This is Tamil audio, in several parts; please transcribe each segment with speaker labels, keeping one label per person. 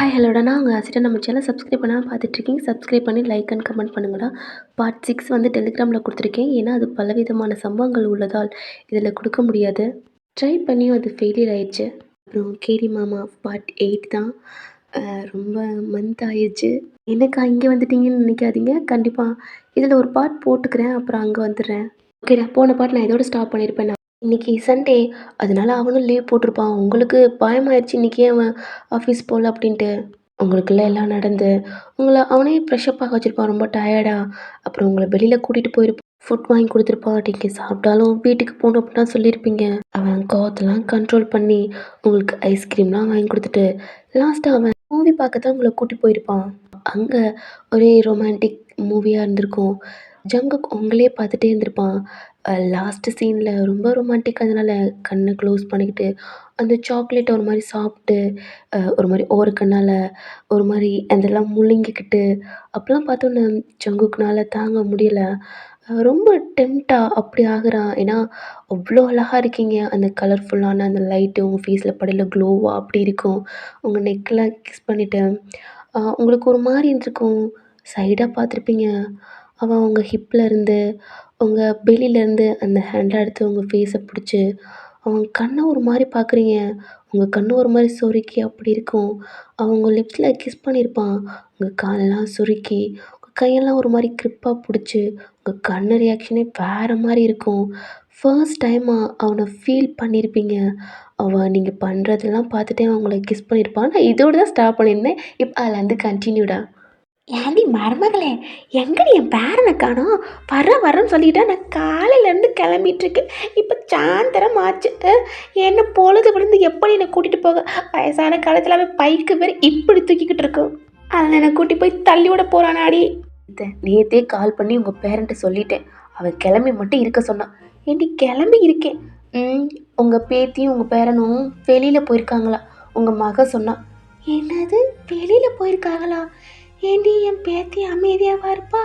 Speaker 1: ஹாய் ஹலோடா நான் உங்கள் ஆசிட்ட நம்ம சேனல் சப்ஸ்கிரைப் பண்ணாமல் பார்த்துட்ருக்கீங்க. சப்ஸ்கிரைப் பண்ணி லைக் அண்ட் கமெண்ட் பண்ணுங்கடா. பார்ட் 6 வந்து டெலிகிராமில் கொடுத்துருக்கேன். ஏன்னா அது பலவிதமான சம்பவங்கள் உள்ளதால் இதில் கொடுக்க முடியாது. ட்ரை பண்ணியும் அது ஃபெயிலியர் ஆயிடுச்சு. அப்புறம் கேடி மாமா பார்ட் 8 தான். ரொம்ப மந்த் ஆயிடுச்சு. என்னக்கா இங்கே வந்துட்டீங்கன்னு நினைக்காதீங்க. கண்டிப்பாக இதில் ஒரு பார்ட் போட்டுக்கிறேன். அப்புறம் அங்கே வந்துடுறேன். ஓகேடா, போன பார்ட் நான் இதோட ஸ்டாப் பண்ணியிருப்பேன். நான் இன்னைக்கு சண்டே, அதனால அவனும் லீவ் போட்டிருப்பான். உங்களுக்கு பயமாயிடுச்சு இன்னைக்கு அவன் ஆஃபீஸ் போகல அப்படின்ட்டு. உங்களுக்குள்ள எல்லாம் நடந்து அவனே ஃப்ரெஷ்அப் ஆக வச்சுருப்பான் ரொம்ப டயர்டா. அப்புறம் உங்களை வெளியில் கூட்டிகிட்டு போயிருப்பான். ஃபுட் வாங்கி கொடுத்துருப்பான். நீங்கள் சாப்பிட்டாலும் வீட்டுக்கு போகணும் அப்படின்னா சொல்லியிருப்பீங்க. அவன் கோவத்தெல்லாம் கண்ட்ரோல் பண்ணி உங்களுக்கு ஐஸ்கிரீம்லாம் வாங்கி கொடுத்துட்டு லாஸ்ட்டாக அவன் மூவி பார்க்க தான் உங்களை கூட்டி போயிருப்பான். அங்கே ஒரே ரொமான்டிக் மூவியாக இருந்திருக்கும். ஜங்குக் உங்களே பார்த்துட்டே இருந்திருப்பான். லாஸ்ட்டு சீனில் ரொம்ப ரொமான்டிக். அதனால் கண்ணை க்ளோஸ் பண்ணிக்கிட்டு அந்த சாக்லேட்டை ஒரு மாதிரி சாப்பிட்டு ஒரு மாதிரி ஓர கண்ணால் ஒரு மாதிரி அதெல்லாம் முழுங்கிக்கிட்டு அப்போலாம் பார்த்தோன்னே ஜங்குக்குனால தாங்க முடியலை. ரொம்ப டெம்ப்டாக அப்படி ஆகுறான். ஏன்னா அவ்வளோ அழகா இருக்கீங்க. அந்த கலர்ஃபுல்லான அந்த லைட்டு உங்கள் ஃபேஸில் படையில க்ளோவாக அப்படி இருக்கும். உங்கள் நெக்கெலாம் கிஸ் பண்ணிவிட்டு உங்களுக்கு ஒரு மாதிரி இருந்திருக்கும். சைடாக பார்த்துருப்பீங்க. அவன் உங்கள் ஹிப்பில் இருந்து உங்கள் பெலியிலேருந்து அந்த ஹேண்டை எடுத்து உங்கள் ஃபேஸை பிடிச்சி அவன் கண்ணை ஒரு மாதிரி பார்க்குறீங்க. உங்கள் கண்ணு ஒரு மாதிரி சொருக்கி அப்படி இருக்கும். அவன் உங்கள் லிப்ஸில் கிஸ் பண்ணியிருப்பான். உங்கள் காலெல்லாம் சுருக்கி உங்கள் கையெல்லாம் ஒரு மாதிரி க்ரிப்பாக பிடிச்சி உங்கள் கண்ணு ரியாக்ஷனே வேறு மாதிரி இருக்கும். ஃபர்ஸ்ட் டைமாக அவனை ஃபீல் பண்ணியிருப்பீங்க. அவன் நீங்கள் பண்ணுறதெல்லாம் பார்த்துட்டே அவன் உங்களை கிஸ் பண்ணியிருப்பான். நான் இதோடு தான் ஸ்டாப் பண்ணியிருந்தேன். இப்போ அதுலேருந்து கண்டினியூடா. ஏன்டி மருமகளே, எங்கடி என் பேரனை காணோம்? வரேன்னு சொல்லிட்டா நான் காலையிலேருந்து கிளம்பிட்டுருக்கேன். இப்போ சாயந்தரம் ஆச்சு. என்ன பொழுது விழுந்து எப்படி என்னை கூட்டிகிட்டு போக? வயசான காலத்தில் அவன் பைக்கு பேர் இப்படி தூக்கிக்கிட்டு இருக்கும். அதில் என்னை கூட்டி போய் தள்ளி விட போகிறானாடி. நேற்றே கால் பண்ணி உங்கள் பேரண்ட்டை சொல்லிட்டேன். அவன் கிளம்பி மட்டும் இருக்க சொன்னான். ஏன்டி கிளம்பி இருக்கேன். உங்கள் பேத்தியும் உங்கள் பேரனும் வெளியில் போயிருக்காங்களா? உங்கள் மக சொன்னான். என்னது, வெளியில் போயிருக்காங்களா? ஏண்டி என் பேத்தி அமைதியாவா இருப்பா?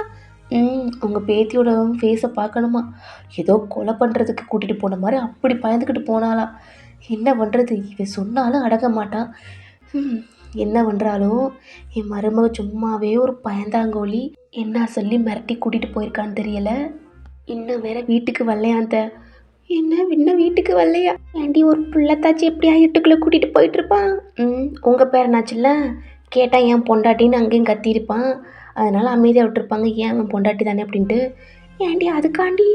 Speaker 1: உங்கள் பேத்தியோட ஃபேஸை பார்க்கணுமா? ஏதோ கொலை பண்ணுறதுக்கு கூட்டிகிட்டு போன மாதிரி அப்படி பயந்துக்கிட்டு போனாலாம். என்ன பண்ணுறது, இவன் சொன்னாலும் அடங்க மாட்டான். என்ன பண்ணுறாலும் என் மருமக சும்மாவே ஒரு பயந்தாங்கோலி. என்ன சொல்லி மிரட்டி கூட்டிகிட்டு போயிருக்கான்னு தெரியல. இன்னும் வேற வீட்டுக்கு வரலையாந்த. இன்னும் வீட்டுக்கு வரலையா? ஏண்டி ஒரு பிள்ளைத்தாச்சி எப்படியா வீட்டுக்குள்ளே கூட்டிகிட்டு போயிட்டுருப்பான். உங்கள் பேரனாச்சுல்ல, கேட்டால் ஏன் பொண்டாட்டின்னு அங்கேயும் கத்தியிருப்பான். அதனால் அமைதியாக விட்டுருப்பாங்க. ஏன் அவன் பொண்டாட்டி தானே அப்படின்ட்டு. ஏன்டி அதுக்காண்டி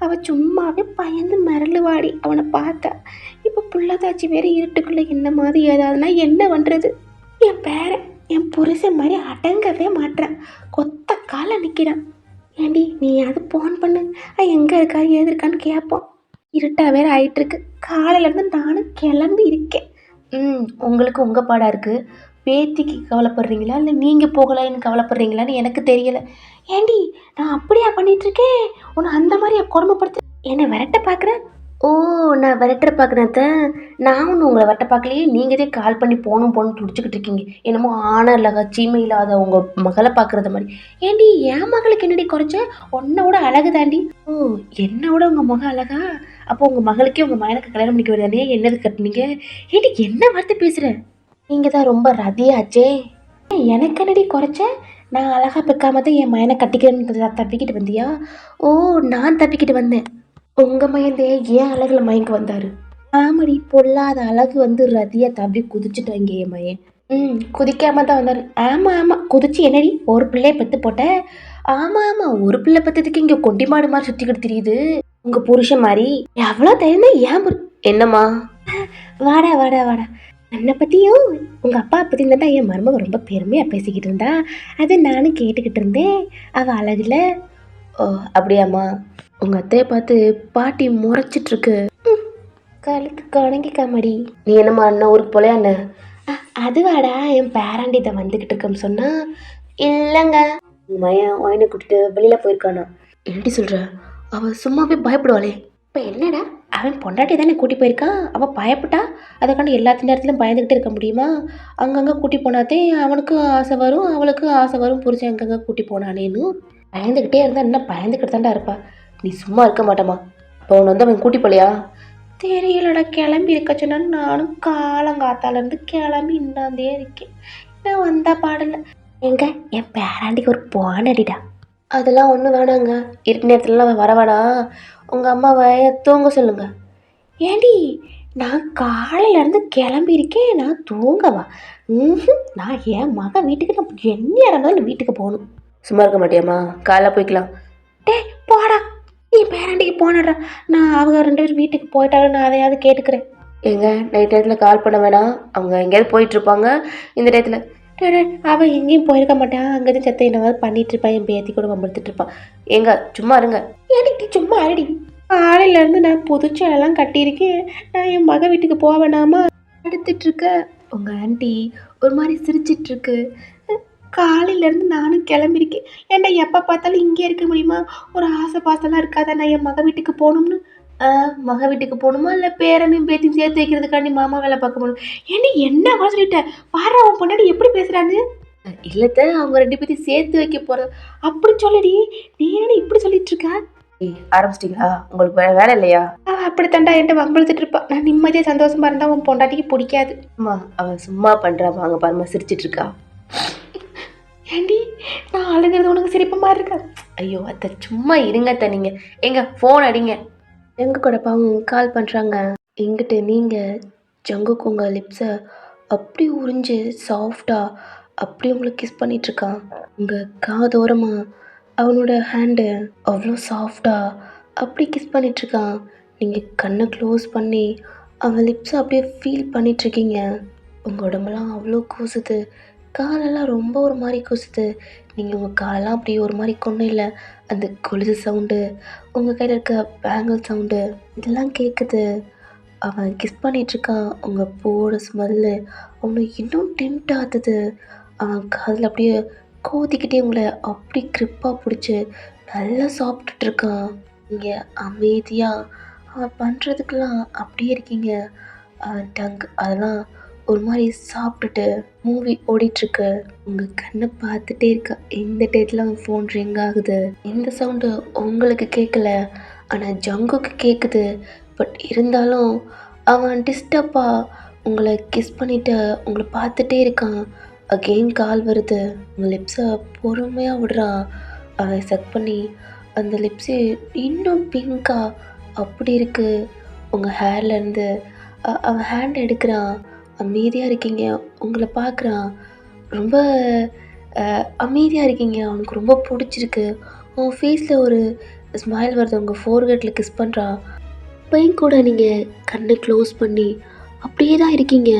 Speaker 1: அவள் சும்மாவே பயந்து மிரளுவாடி அவனை பார்த்தா. இப்போ புள்ளதாச்சி வேறு இருட்டுக்குள்ளே என்ன மாதிரி ஏதாவதுனா என்ன பண்ணுறது? என் பேரன் என் புருஷன் மாதிரி அடங்கவே மாட்டேறான். கொத்த காலை நிற்கிறான். ஏண்டி நீ அது ஃபோன் பண்ணு, எங்கே இருக்கா ஏது இருக்கான்னு கேட்போம். இருட்டாக வேறு ஆகிட்டுருக்கு. காலையிலேருந்து நானும் கிளம்பி இருக்கேன். உங்களுக்கு உங்கள் பாடாக இருக்குது. பேத்திக்கு கவலைப்படுறீங்களா இல்லை நீங்கள் போகலைன்னு கவலைப்படுறீங்களான்னு எனக்கு தெரியலை. ஏண்டி நான் அப்படியா பண்ணிகிட்ருக்கேன்? உன்னை அந்த மாதிரி கொடுமைப்படுத்த என்னை விரட்ட பார்க்குறேன். ஓ, நான் விரட்டுற பார்க்குறேன். நான் ஒன்று உங்களை விரட்ட பார்க்கலையே. நீங்களே கால் பண்ணி போகணும் துடிச்சிக்கிட்டு இருக்கீங்க. என்னமோ ஆனா இல்லைங்க சீமை இல்லாத உங்கள் மகளை பார்க்குறத மாதிரி. ஏண்டி என் மகளுக்கு என்னடி குறைச்ச? உன்னோட அழகு தாண்டி. ஓ, என்னோட உங்கள் மக அழகா? அப்போ உங்கள் மகளுக்கே உங்கள் மகனுக்கு கல்யாணம் பண்ணிக்க வருதானே? என்னது கட்டுனீங்க? ஏண்டி என்ன வார்த்தை பேசுகிற? நீங்கள் தான் ரொம்ப ரதியாச்சே. எனக்கு என்னடி குறைச்ச? நான் அழகாக பெக்காம தான் என் மயனை கட்டிக்கிறேன்னு தப்பிக்கிட்டு வந்தியா? ஓ, நான் தப்பிக்கிட்டு வந்தேன். உங்கள் மயந்தே ஏன் அழகில் மயங்க வந்தார்? ஆமாடி, பொல்லாத அழகு வந்து ரதியாக தப்பி குதிச்சுட்டாங்க என் மயன். குதிக்காம தான் வந்தார். ஆமாம் குதிச்சு என்னடி ஒரு பிள்ளைய பெற்று போட்ட? ஆமாம் ஒரு பிள்ளை பெற்றதுக்கு இங்கே கொண்டி மாடு மாதிரி சுற்றிக்கிட்டு தெரியுது உங்கள் புருஷன் மாதிரி. எவ்வளோ தெரியுது ஏன் என்னம்மா? வாடா என்னை பற்றியும் உங்கள் அப்பா பற்றியும் தான் என் மருமக ரொம்ப பெருமையாக பேசிக்கிட்டு இருந்தா. அதை நானும் கேட்டுக்கிட்டு இருந்தேன். அவள் அழகில். ஓ அப்படியாம்மா? உங்கள் அத்தையை பார்த்து பாட்டி முறைச்சிட்ருக்கு. கழுத்து கணங்கிக்காமடி. நீ என்னம்மா அண்ணன் ஊருக்கு போலையா அண்ணன்? அதுவாடா என் பேராண்டித்தை வந்துக்கிட்டு இருக்கேன்னு சொன்னால். இல்லைங்க, மயன் ஒயனை கூட்டிட்டு வெளியில் போயிருக்கானா? எப்படி சொல்கிற? அவள் சும்மாவே பயப்படுவாளே. இப்போ என்னடா, அவன் பொண்டாட்டி தானே கூட்டி போயிருக்கான். அவள் பயப்பட்டா அதுக்காண்டி எல்லாத்த நேரத்துலையும் பயந்துக்கிட்டே இருக்க முடியுமா? அங்கங்கே கூட்டி போனாதே அவனுக்கும் ஆசை வரும், அவளுக்கும் ஆசை வரும். புரிஞ்சு அங்கங்கே கூட்டி போனானேன்னு பயந்துக்கிட்டே இருந்தால் என்ன பயந்துக்கிட்டு தாண்டா இருப்பா. நீ சும்மா இருக்க மாட்டேம்மா. இப்போ அவனை வந்து அவன் கூட்டி போலையா? தெரியலடா, கிளம்பி இருக்க சொன்னான்னு நானும் காலங்காத்தாலேருந்து கிளம்பி இன்னாந்தே இருக்கேன். நான் வந்தா பாடல. எங்க என் பேராண்டிக்கு ஒரு போன் அடிடா. அதெல்லாம் ஒன்றும் வேணாங்க. இருட்டு நேரத்துலலாம் அவன் வர வேணாம். உங்கள் அம்மாவை தூங்க சொல்லுங்க. ஏண்டி நான் காலையிலேருந்து கிளம்பியிருக்கேன், நான் தூங்கவா? நான் என் மகன் வீட்டுக்கு நான் என்ன இருந்தாலும் வீட்டுக்கு போகணும். சும்மா இருக்க மாட்டியாம்மா? காலைல போய்க்கலாம். டே போடா, நீ பேரண்டிக்கு போனடா. நான் அவங்க 2 பேரும் வீட்டுக்கு போயிட்டாலும் நான் அதையாவது கேட்டுக்கிறேன். ஏங்க நைட் நேரத்தில் கால் பண்ண வேணாம். அவங்க எங்கேயாவது போயிட்டுருப்பாங்க இந்த நேரத்தில். அவன் எங்கேயும் போயிருக்க மாட்டான். அங்கேருந்து சத்த என்னவாது பண்ணிட்டு இருப்பான். என் பேத்தி கூட வம்படுத்துட்டு இருப்பான். ஏங்க சும்மா இருங்க. ஏடிக்கு சும்மா அடி. காலையிலேருந்து நான் புதுச்செல்லாம் கட்டியிருக்கேன். நான் என் மக வீட்டுக்கு போக வேணாமா எடுத்துட்ருக்க. உங்கள் ஆண்டி ஒரு மாதிரி சிரிச்சிட்ருக்கு. காலையிலேருந்து நானும் கிளம்பியிருக்கேன். ஏன்டா எப்போ பார்த்தாலும் இங்கே இருக்க முடியுமா? ஒரு ஆசை பாசெல்லாம் இருக்காதா நான் என் மக வீட்டுக்கு போகணும்னு? மக வீட்டுக்கு போகணுமா இல்லை பேரனையும் பேத்தியும் சேர்த்து வைக்கிறதுக்காண்டி மாமா வேலை பார்க்க முடியும்? ஏன்டி என்னவா சொல்லிட்டேன்? பாரு அவன் பொண்டாடி எப்படி பேசுகிறான்னு. இல்லத்த அவங்க 2 பேத்தையும் சேர்த்து வைக்க போகிறது அப்படி சொல்லடி. நீ என்ன இப்படி சொல்லிட்டு இருக்க? ஆரம்பிச்சிட்டீங்களா? உங்களுக்கு வேற வேலை இல்லையா? அப்படித்தாண்டா என்கிட்ட வம்பழுத்துட்டு இருப்பா. நான் நிம்மதியாக சந்தோஷமா இருந்தால் உன் பொண்டாட்டிக்கு பிடிக்காது. அம்மா அவன் சும்மா பண்ணுறா. வாங்க பாருமா சிரிச்சிட்டு இருக்கா. ஏண்டி நான் அழுகிறது உனக்கு சிரிப்பு மாதிரி இருக்கா? ஐயோ அத்தை சும்மா இருங்க அத்தை. நீங்கள் எங்க ஃபோன் அடிங்க. எங்க கூட பாவம் கால் பண்ணுறாங்க. எங்கிட்ட நீங்கள் ஜங்குக்கு உங்கள் லிப்ஸை அப்படி உறிஞ்சு சாஃப்டாக அப்படி உங்களுக்கு கிஸ் பண்ணிகிட்ருக்கான். உங்கள் காதோரமாக அவனோட ஹேண்டு அவ்வளோ சாஃப்டாக அப்படி கிஸ் பண்ணிகிட்ருக்கான். நீங்கள் கண்ணை க்ளோஸ் பண்ணி அவன் லிப்ஸை அப்படியே ஃபீல் பண்ணிகிட்ருக்கீங்க. உங்கள் உடம்பெல்லாம் அவ்வளோ கூசுது. காலெல்லாம் ரொம்ப ஒரு மாதிரி கூசுது. நீங்கள் உங்கள் காலெல்லாம் அப்படியே ஒரு மாதிரி கொன்னையில் அந்த கொலுசு சவுண்டு, உங்கள் கையில் இருக்க பேங்கிள் சவுண்டு இதெல்லாம் கேட்குது. அவன் கிஸ் பண்ணிகிட்ருக்கான். உங்கள் பூவோட ஸ்மெல்லு அவனை இன்னும் டெம்ட் ஆகுது. அவன் காதில் அப்படியே கோதிக்கிட்டே உங்களை அப்படி க்ரிப்பாக பிடிச்சி நல்லா சாப்பிட்டுட்ருக்கான். நீங்கள் அமைதியாக அவன் பண்ணுறதுக்கெல்லாம் அப்படியே இருக்கீங்க. அவன் டங் அதெல்லாம் ஒரு மாதிரி சாப்பிட்டுட்டு மூவி ஓடிட்டுருக்கு. உங்கள் கண்ணை பார்த்துட்டே இருக்கா. இந்த டயத்தில் அவன் ஃபோன் ரிங் ஆகுது. இந்த சவுண்டு உங்களுக்கு கேட்கல, ஆனால் ஜங்குக்கு கேட்குது. பட் இருந்தாலும் அவன் டிஸ்டர்பாக உங்களை கிஸ் பண்ணிவிட்டு உங்களை பார்த்துட்டே இருக்கான். அகெயின் கால் வருது. உங்கள் லிப்ஸை பொறுமையாக விடுறான். அவன் செக் பண்ணி அந்த லிப்ஸு இன்னும் பிங்காக அப்படி இருக்குது. உங்கள் ஹேர்லேருந்து அவன் ஹேண்ட் எடுக்கிறான். அமைதியாக இருக்கீங்க. உங்களை பார்க்குறான். ரொம்ப அமைதியாக இருக்கீங்க. அவனுக்கு ரொம்ப பிடிச்சிருக்கு. அவன் ஃபேஸில் ஒரு ஸ்மைல் வருது. உங்கள் ஃபோர்ஹெட்டில் கிஸ் பண்ணுறான். அப்பையும் கூட நீங்கள் கண்ணை க்ளோஸ் பண்ணி அப்படியே தான் இருக்கீங்க.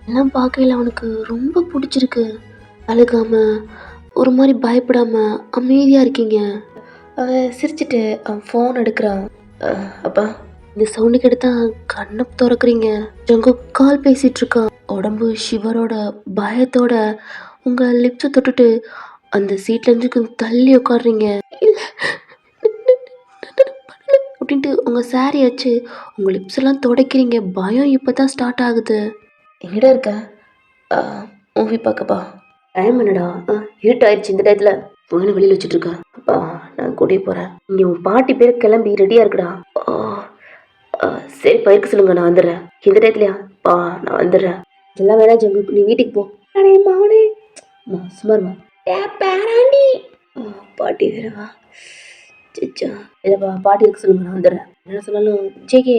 Speaker 1: எல்லாம் பார்க்கையில் அவனுக்கு ரொம்ப பிடிச்சிருக்கு. அழுகாமல் ஒரு மாதிரி பயப்படாமல் அமைதியாக இருக்கீங்க. அவன் சிரிச்சிட்டு அவன் ஃபோன் எடுக்கிறான். அப்பா இந்த சவுண்டுக்கு எடுத்தான் கண்ணை திறக்கிறீங்க. ஜங்கு கால் பேசிகிட்டு இருக்கான். உடம்பு ஷிவரோட பயத்தோட உங்கள் லிப்ஸை தொட்டுட்டு அந்த சீட்லேருந்து கொஞ்சம் தள்ளி உட்காடுறீங்க. அப்படின்ட்டு உங்கள் சாரி வச்சு உங்கள் லிப்ஸ் எல்லாம் துடைக்கிறீங்க. பயம் இப்போ தான் ஸ்டார்ட் ஆகுது. எங்கடா இருக்க? மூவி பார்க்கப்பா. டைம் என்னடா? இருட்டாயிடுச்சு. இந்த டயத்தில் ஃபோனை வெளியில் வச்சுட்ருக்கா. அப்பா நான் கூட்டிகிட்டு போகிறேன். இங்கே உன் பாட்டி பேர் கிளம்பி ரெடியாக இருக்குடா. சரி பயிருக்கு சொல்லுங்க, நான் வந்துடுறேன். இந்த டயத்துலையா? நான் வந்துடுறேன். இதெல்லாம் வேணா ஜங்கு, நீ வீட்டுக்கு போ. அடே மாவனே சுமார்மா பேராண்டி. பாட்டி வேறவா? சிச்சா இல்லைப்பா, பாட்டி இருக்கு சொல்லுங்க, நான் வந்துடுறேன். என்ன சொன்னாலும் ஜேகே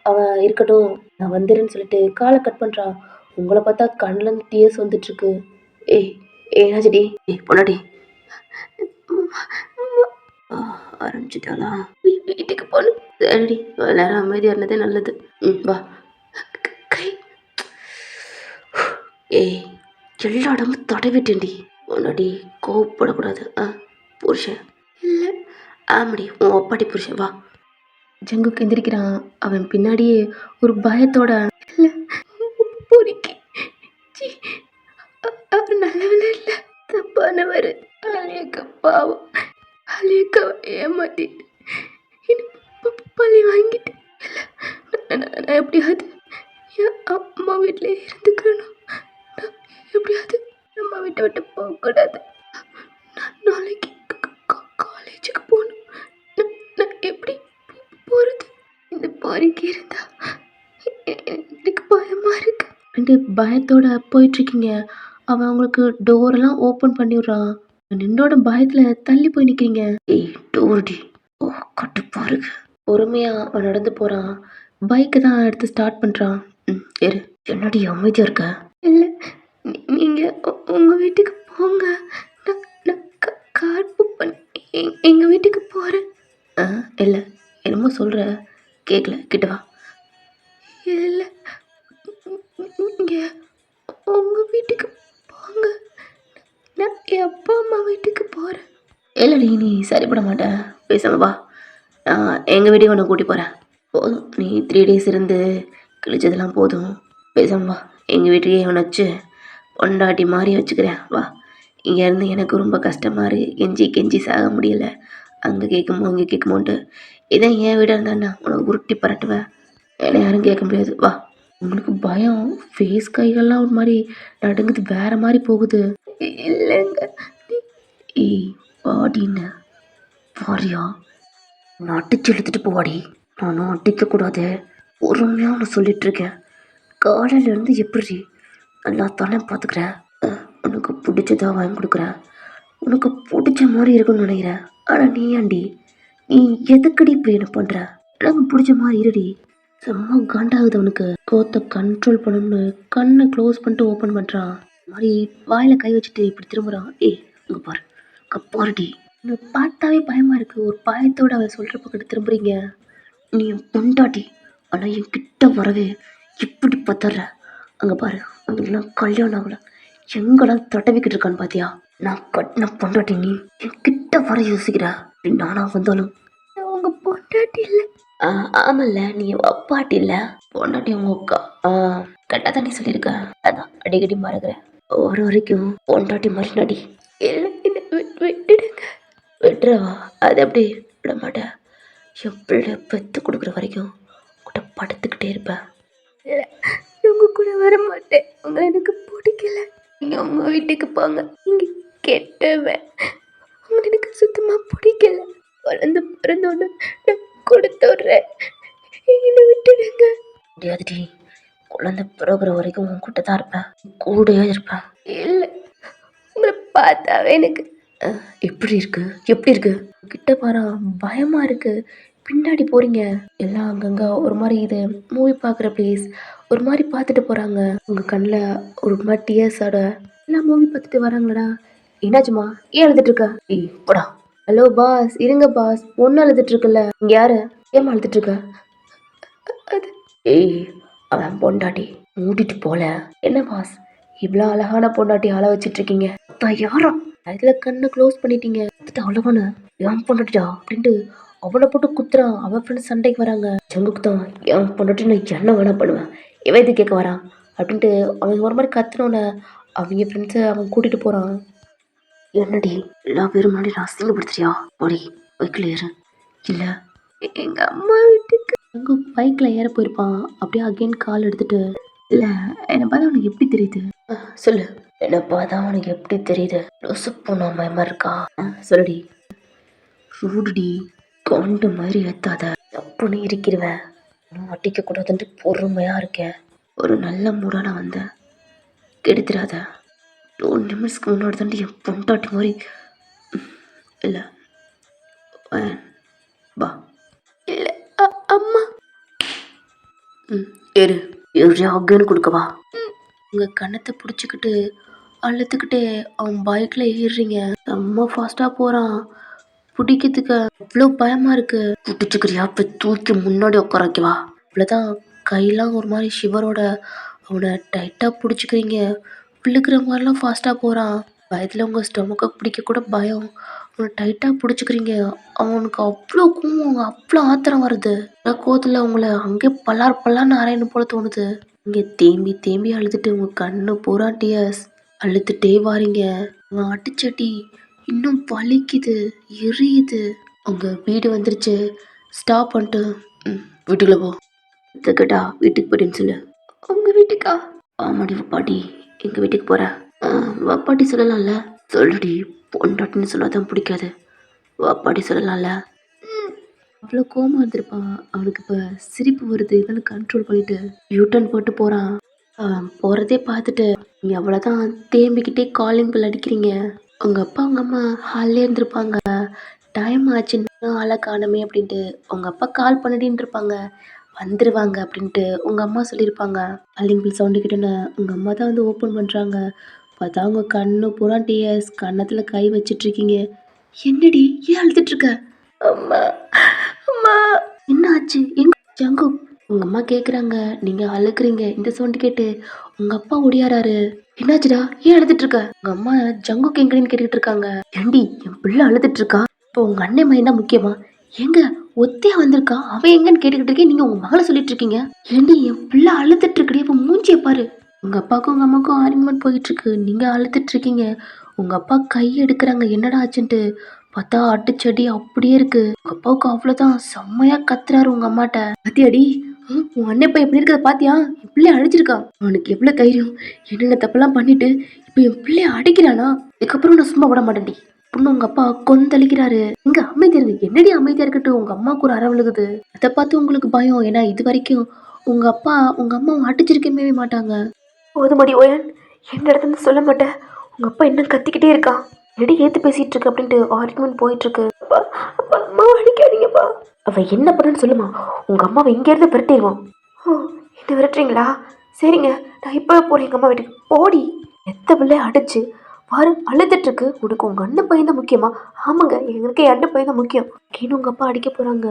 Speaker 1: அவன் இருக்கட்டும், நான் வந்துடுறேன்னு சொல்லிட்டு காலை கட் பண்ணுறா. உங்களை பார்த்தா கண்ணில் டியர்ஸ் வந்துட்டுருக்கு. என்னாச்சுடி? பொண்ணாடி ஆரம்பிச்சிட்டாளா? வீட்டுக்கு போகணும். சரிடி, நேரம் அமைதியாக இருந்ததே நல்லது. வா. கை எல்லா இடமும் தடவிட்டேன்டி. பொண்ணாடி கோவப்படக்கூடாது. புருஷன் இல்லை ஆமாடி உன் ஒப்பாட்டி புருஷன். வா. ஜங்குக்கு எந்திரிக்கிறான். அவன் பின்னாடியே ஒரு பயத்தோட பொறுக்கி அவர் நல்லவன இல்லை, தப்பானவர். அலியக்க பாவம். அலியக்க ஏமாத்திட்டு பழி வாங்கிட்டு நான் எப்படியாவது என் அம்மா வீட்டிலே இருந்துக்கணும். நான் எப்படியாவது அம்மா வீட்டை விட்டு போகக்கூடாது. நான் நாளைக்கு காலேஜுக்கு போகணும். நான் எப்படி போகிறது? இந்த பாரிக்கு இருந்தா எனக்கு பயமாக இருக்கு. பயத்தோட போயிட்டுருக்கீங்க. அவன் அவங்களுக்கு டோரெல்லாம் ஓப்பன் பண்ணி விடுறான். நின்னோட பயத்துல தள்ளி போய் நிக்கிறீங்க. ஏய் டோர்டி. ஓ கடுப்பா இருக்கு. பொறுமையா அவன் நடந்து போறான். பைக்கை தான் எடுத்து ஸ்டார்ட் பண்றான். இரு. என்னடி அமைதியா இருக்க? இல்ல நீங்க உங்க வீட்டுக்கு போங்க. நான் நான் கார் புக் பண்ணி எங்க வீட்டுக்கு போறேன். இல்ல என்னமோ சொல்ற கேட்கல. கிட்ட வா. இல்ல நீங்க உங்க வீட்டுக்கு போங்க. நான் என் அப்பா அம்மா வீட்டுக்கு போறேன். இல்லடி நீ சரிப்பட மாட்ட. பேசாம வா. நான் எங்கள் வீட்டுக்கு உன்னை கூட்டி போகிறேன். போதும் நீ 3 days இருந்து கிழிச்சதெல்லாம் போதும். பேசாம வா. எங்கள் வீட்டுக்கே இவனை வச்சு பொண்டாட்டி மாதிரி வச்சுக்கிறேன். வா. இங்கேருந்து எனக்கு ரொம்ப கஷ்டமாக இருக்குது. கெஞ்சி கெஞ்சி சாக முடியல. அங்கே கேட்குமோ இங்கே கேட்குமோன்ட்டு. இதை என் வீடாக இருந்தாண்ணா உனக்கு உருட்டி பரட்டுவேன். என்னை யாரும் கேட்க முடியாது. வா. உங்களுக்கு பயம். ஃபேஸ் கைகள்லாம் ஒரு மாதிரி நடுங்குது. வேற மாதிரி போகுது. இல்லைங்க. ஏய் பாடின்னு பாரியா. நான் அடிச்சு இழுத்துட்டு போவாடி. நானும் அடிக்கக்கூடாது. பொறுமையாக ஒன்று சொல்லிட்டு இருக்கேன். காலையிலேருந்து எப்படி நல்லா தானே பார்த்துக்கிறேன். உனக்கு பிடிச்சதா வாங்கி கொடுக்குறேன். உனக்கு பிடிச்ச மாதிரி இருக்குன்னு நினைக்கிறேன். ஆனால் நீ ஏன்டி நீ எதுக்கடி இப்படி என்ன பண்ணுற? எனக்கு பிடிச்ச மாதிரி இருடி. செம்ம காண்டாகுது அவனுக்கு. கோத்தை கண்ட்ரோல் பண்ணணும்னு கண்ணை க்ளோஸ் பண்ணிட்டு ஓப்பன் பண்ணுறான். மாதிரி வாயில் கை வச்சுட்டு இப்படி திரும்புகிறான். ஏய் இங்கே பாரு கப்பாருடி. உன்னை பார்த்தாவே பயமாக இருக்குது. ஒரு பயத்தோடு அவன் சொல்கிற பக்கத்து திரும்புறீங்க. நீ என் பொண்டாட்டி. ஆனால் என் கிட்ட வரவே இப்படி பத்தற. அங்கே பாரு அவங்களுக்குலாம் கல்யாணம் ஆகல. எங்கடா தடவிக்கிட்டு இருக்கான்னு பார்த்தியா? நான் கட்டின பொண்டாட்டி நீ என் கிட்ட வர யோசிக்கிற. நீ நானா வந்தாலும் உங்க பொண்டாட்டி இல்லை. ஆமல்ல நீ அப்பாட்டி இல்லை. பொண்டாட்டி உங்க அக்கா. கரெக்டாக தான் நீ சொல்லியிருக்க. அதான் அடிக்கடி மறக்கிறேன். ஒரு வரைக்கும் பொண்டாட்டி மாதிரி நடி. இல்லை விட்டுடுங்க. விட்டுறவா? அது எப்படி விட மாட்டேன். என் பிள்ளை பெற்று கொடுக்குற வரைக்கும் கூட படுத்துக்கிட்டே இருப்பேன். இல்லை உங்க கூட வர மாட்டேன். உங்களை எனக்கு பிடிக்கல. நீங்கள் உங்கள் வீட்டுக்கு போங்க. நீங்கள் கெட்டவன். உங்களை எனக்கு சுத்தமாக பிடிக்கல. குழந்தை பிறந்தோன்னு நான் கொடுத்துட்றேன். என்னை விட்டுடுங்க. முடியாதுடி. குழந்தை பிறகுற வரைக்கும் உன் கிட்ட தான் இருப்பேன். கூடயே இருப்பேன். இல்லை உங்களை பார்த்தாவே எனக்கு எப்படி இருக்கு? எப்படி இருக்கு? கிட்ட பாரா பயமா இருக்கு. பின்னாடி போறீங்க. எல்லாம் அங்கங்க ஒரு மாதிரி இது மூவி பார்க்குற பிளேஸ் ஒரு மாதிரி பார்த்துட்டு போறாங்க. உங்க கண்ணில் ஒரு மாதிரி டியர்ஸோட எல்லாம் மூவி பார்த்துட்டு வராங்களடா. என்னாச்சுமா? ஏன் அழுதுட்டு இருக்க? ஏய் போடா. ஹலோ பாஸ் இருங்க பாஸ். பொண்ணு அழுதுட்டு இருக்குல்ல. இங்க யாரு? ஏமா அழுதுட்டு இருக்க? அது ஏய் அவன் பொண்டாட்டி. மூடிட்டு போல. என்ன பாஸ் இவ்வளோ அழகான பொண்டாட்டி ஆள வச்சுட்டு இருக்கீங்க? யாரா அதுல கண்ணை க்ளோஸ் பண்ணிட்டீங்க. அவ்வளவான என் பொண்டாட்டிடா அப்படின்ட்டு அவனை போட்டு குத்துறான். அவன் ஃப்ரெண்ட்ஸ் சண்டைக்கு வராங்க. சங்குக்கு தான் என் பொண்டாட்டி நான் என்ன வேணா பண்ணுவேன். எவன் இது கேட்க வரான் அப்படின்ட்டு அவன் ஒரு மாதிரி கத்துனோன்னு அவங்க ஃப்ரெண்ட்ஸை அவன் கூட்டிட்டு போறான். என்னடி எல்லா பேரும் முன்னாடி அசிங்கப்படுத்துறியா? போடி பைக்கில் ஏறு. இல்லை எங்க அம்மா வீட்டுக்கு. அங்கே பைக்கில் ஏற போயிருப்பான். அப்படியே அகைன் கால் எடுத்துட்டு. இல்லை என்னை பார்த்தா உனக்கு எப்படி தெரியுது? சொல்லு. என்னை பார்த்தா உனக்கு எப்படி தெரியுது? லொசு பொண்ணு பயமா இருக்கா? சொல்லுடி. ரூடுடி. கொண்டு மாதிரி ஏத்தாத. தப்புன்னு இருக்கிறவன். நான் அட்டிக்க கூடாதுன்ட்டு பொறுமையா இருக்கேன். ஒரு நல்ல மூடான வந்தேன். கெடுத்துடாத. 2 நிமிஷத்துக்கு முன்னாடி தாண்டி என் பொண்டாட்டி மாதிரி. இல்லை வா. இல்லை அம்மா. ஏறு அகன்னு கொடுக்கவா? உங்கள் கண்ணத்தை பிடிச்சிக்கிட்டு அழுத்துக்கிட்டே அவன் பைக்கில் ஏறுறீங்க. ரொம்ப ஃபாஸ்ட்டாக போகிறான். பிடிக்கிறதுக்கு அவ்வளோ பயமாக இருக்கு. பிடிச்சிக்கிறியா? இப்போ தூக்கி முன்னாடி உட்கார வைக்கவா? அவ்வளோதான். கையெல்லாம் ஒரு மாதிரி ஷிவரோட அவனை டைட்டாக பிடிச்சிக்கிறீங்க. பிள்ளைக்கிற மாதிரிலாம் ஃபாஸ்ட்டாக போகிறான். பயத்தில் உங்கள் ஸ்டொமக்கை பிடிக்க கூட பயம். அவனை டைட்டாக பிடிச்சிக்கிறீங்க. அவனுக்கு அவ்வளோ கோவம் அவ்வளோ ஆத்திரம் வருது. கோவத்தில் உங்களை அங்கே பல்லார்னு அரையணும் போல தோணுது. இங்கே தேம்பி தேம்பி அழுதுட்டு உங்கள் கண்ணு பூரா டியர்ஸ். அழுதுகிட்டே வாரீங்க. அவன் அடிச்சடி இன்னும் வலிக்குது எரியுது. உங்கள் வீடு வந்துருச்சு. ஸ்டாப் பண்ணிட்டு வீட்டுக்குள்ளே போ. கேட்டா வீட்டுக்கு போயிட்டுன்னு சொல்லு. உங்கள் வீட்டுக்கா? ஆமாடி பாட்டி எங்கள் வீட்டுக்கு போகிறேன். வாப்பாட்டி சொல்லலாம்ல. சொல்லுடி. பொண்டாட்டின்னு சொன்னாதான் பிடிக்காது. வாப்பாட்டி சொல்லலாம்ல. அவ்வளோ கோவமாக இருந்திருப்பான். அவனுக்கு இப்போ சிரிப்பு வருது. இதெல்லாம் கண்ட்ரோல் பண்ணிட்டு யூட்டன் போட்டு போகிறான். போகிறதே பார்த்துட்டு நீங்கள் அவ்வளோதான் தேம்பிக்கிட்டே காலிங் பெல் அடிக்கிறீங்க. உங்கள் அப்பா உங்கள் அம்மா ஹால்லே இருந்திருப்பாங்க. டைம் ஆச்சுன்னா ஆளை காணுமே அப்படின்ட்டு உங்கள் அப்பா கால் பண்ணிட்டு இருப்பாங்க. வந்துருவாங்க அப்படின்ட்டு உங்கள் அம்மா சொல்லியிருப்பாங்க. காலிங் பெல் சவுண்டு கிட்டோன்னே உங்கள் அம்மா தான் வந்து ஓப்பன் பண்ணுறாங்க. பார்த்தா உங்கள் கண்ணு பூரா டிஎஸ் கன்னத்தில் கை வச்சிட்ருக்கீங்க. என்னடி ஏன் அழுதுட்ருக்க? அம்மா அம்மா என்ன ஆச்சு? எங்க ஜங்கு? உங்க அம்மா கேக்குறாங்க. நீங்க அழுக்குறீங்க. இந்த சவுண்ட் கேட்டு உங்க அப்பா ஓடியாராரு. என்னாச்சுடா? ஏன் அழுதுட்டு இருக்க? உங்க அம்மா ஜங்குக்கு எங்கன்னு கேட்டுட்டு இருக்காங்க. ஏண்டி என் பிள்ளை அழுதுட்டு இருக்கா? இப்போ உங்க அண்ணன் மையம் தான் முக்கியமா? எங்க ஒத்தையா வந்திருக்கா? அவன் எங்கன்னு கேட்டுக்கிட்டு இருக்கேன். நீங்க உங்க மகளை சொல்லிட்டு இருக்கீங்க. ஏண்டி என் பிள்ளை அழுதுட்டு இருக்கடி. இப்ப மூஞ்சிய பாரு. உங்க அப்பாவுக்கும் உங்க அம்மாவுக்கும் ஆர்குமெண்ட் போயிட்டு இருக்கு. நீங்க அழுதுட்டு இருக்கீங்க. உங்க அப்பா கை எடுக்கிறாங்க. என்னடா ஆச்சுன்ட்டு பார்த்தா அடிச்சடி அப்படியே இருக்கு. உங்க அப்பாவுக்கு அவ்வளவுதான் செம்மையா கத்துறாரு உங்க அம்மாட்ட. பாத்தியாடி உன் அண்ணன் இப்ப எப்படி இருக்கிறத பாத்தியா? என் பிள்ளைய அடிச்சிருக்கான். அவனுக்கு எவ்வளவு தைரியம். என்னென்ன தப்பெல்லாம் பண்ணிட்டு இப்ப என் பிள்ளைய அடிக்கிறானா? இதுக்கப்புறம் நான் சும்மா விட மாட்டேன்டி. பொண்ணு உங்க அப்பா கொந்தளிக்கிறாரு. இங்க அமைதியா இருக்கு. என்னடி அமைதியா இருக்கட்டும்? உங்க அம்மாவுக்கு ஒரு அற விழுகுது. அதை பார்த்து உங்களுக்கு பயம். ஏன்னா இது வரைக்கும் உங்க அப்பா உங்க அம்மா அடிச்சிருக்கவே மாட்டாங்க. போதுமடி ஓயன், எந்த இடத்துல சொல்ல மாட்டேன். உங்க அப்பா என்ன கத்திக்கிட்டே இருக்கான். எடி ஏத்து பேசிட்டு இருக்கு அப்படின்ட்டு ஆர்குமெண்ட் போயிட்டு இருக்கு. அப்பா அப்பா அம்மா அடிக்காதீங்கப்பா. அவ என்ன பண்ணன்னு சொல்லுமா. உங்க அம்மாவை இங்க இருந்து விரட்டிடுவான். ஓ என்ன விரட்டுறீங்களா? சரிங்க, நான் இப்போ போறேன் எங்க அம்மா வீட்டுக்கு. ஓடி எத்த பிள்ளை அடிச்சு பாரு அழுதுட்டு இருக்கு. உனக்கு உங்க அண்ணன் பையன் தான் முக்கியமா? ஆமாங்க, எங்களுக்கு என் அண்ணன் பையன் தான் முக்கியம். கீழே உங்க அப்பா அடிக்க போறாங்க.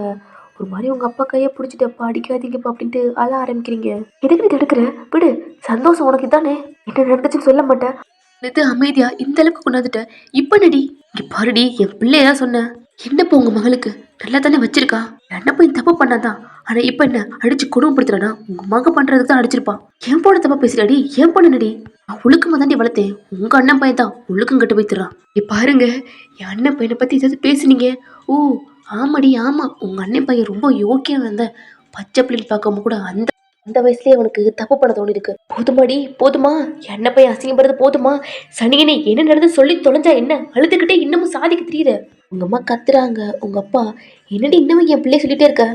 Speaker 1: ஒரு மாதிரி உங்க அப்பா கையை பிடிச்சிட்டு அப்பா அடிக்காதீங்கப்பா அப்படின்ட்டு அழ ஆரம்பிக்கிறீங்க. எதுக்கு நீ தடுக்கிற? விடு, சந்தோஷம் உனக்கு இதானே. என்ன நடந்துச்சுன்னு சொல்ல மாட்டேன். இது அமைதியா இந்த அளவுக்கு கொண்டாந்துட்ட. இப்ப நடி இங்க பாருடி, என் பிள்ளையா சொன்ன. என்னப்பா உங்க மகளுக்கு நல்லா தானே வச்சிருக்கா. என்ன போய் தப்பு பண்ணாதான். ஆனா இப்ப என்ன அடிச்சு குடும்பப்படுத்துறா? உங்க மக பண்றதுக்கு தான் அடிச்சிருப்பான். என் பொண்ணு தப்பா பேசுறாடி. என் பொண்ணு நடி. நான் ஒழுக்கமா தாண்டி வளர்த்தேன். உங்க அண்ணன் பையன் தான் ஒழுக்கம் கட்டு போய்த்துறான். பாருங்க, என் அண்ணன் பையனை பத்தி ஏதாவது பேசுனீங்க. ஓ ஆமாடி ஆமா, உங்க அண்ணன் பையன் ரொம்ப யோக்கியம் வந்த பச்சை பிள்ளைன்னு பார்க்காம கூட அந்த அந்த வயசுலயே அவனுக்கு தப்பு பண்ண தோணி இருக்கு. போதுமாடி போதுமா, என்ன பையன் அசிங்கப்படுறது போதுமா. சனியனே என்ன நடந்து சொல்லி தொலைஞ்சா என்ன? அழுதுகிட்டே இன்னமும் சாதிக்க தெரியுது. உங்க அம்மா கத்துறாங்க. உங்க அப்பா என்னடி இன்னமும் என் பிள்ளைய சொல்லிட்டே இருக்க?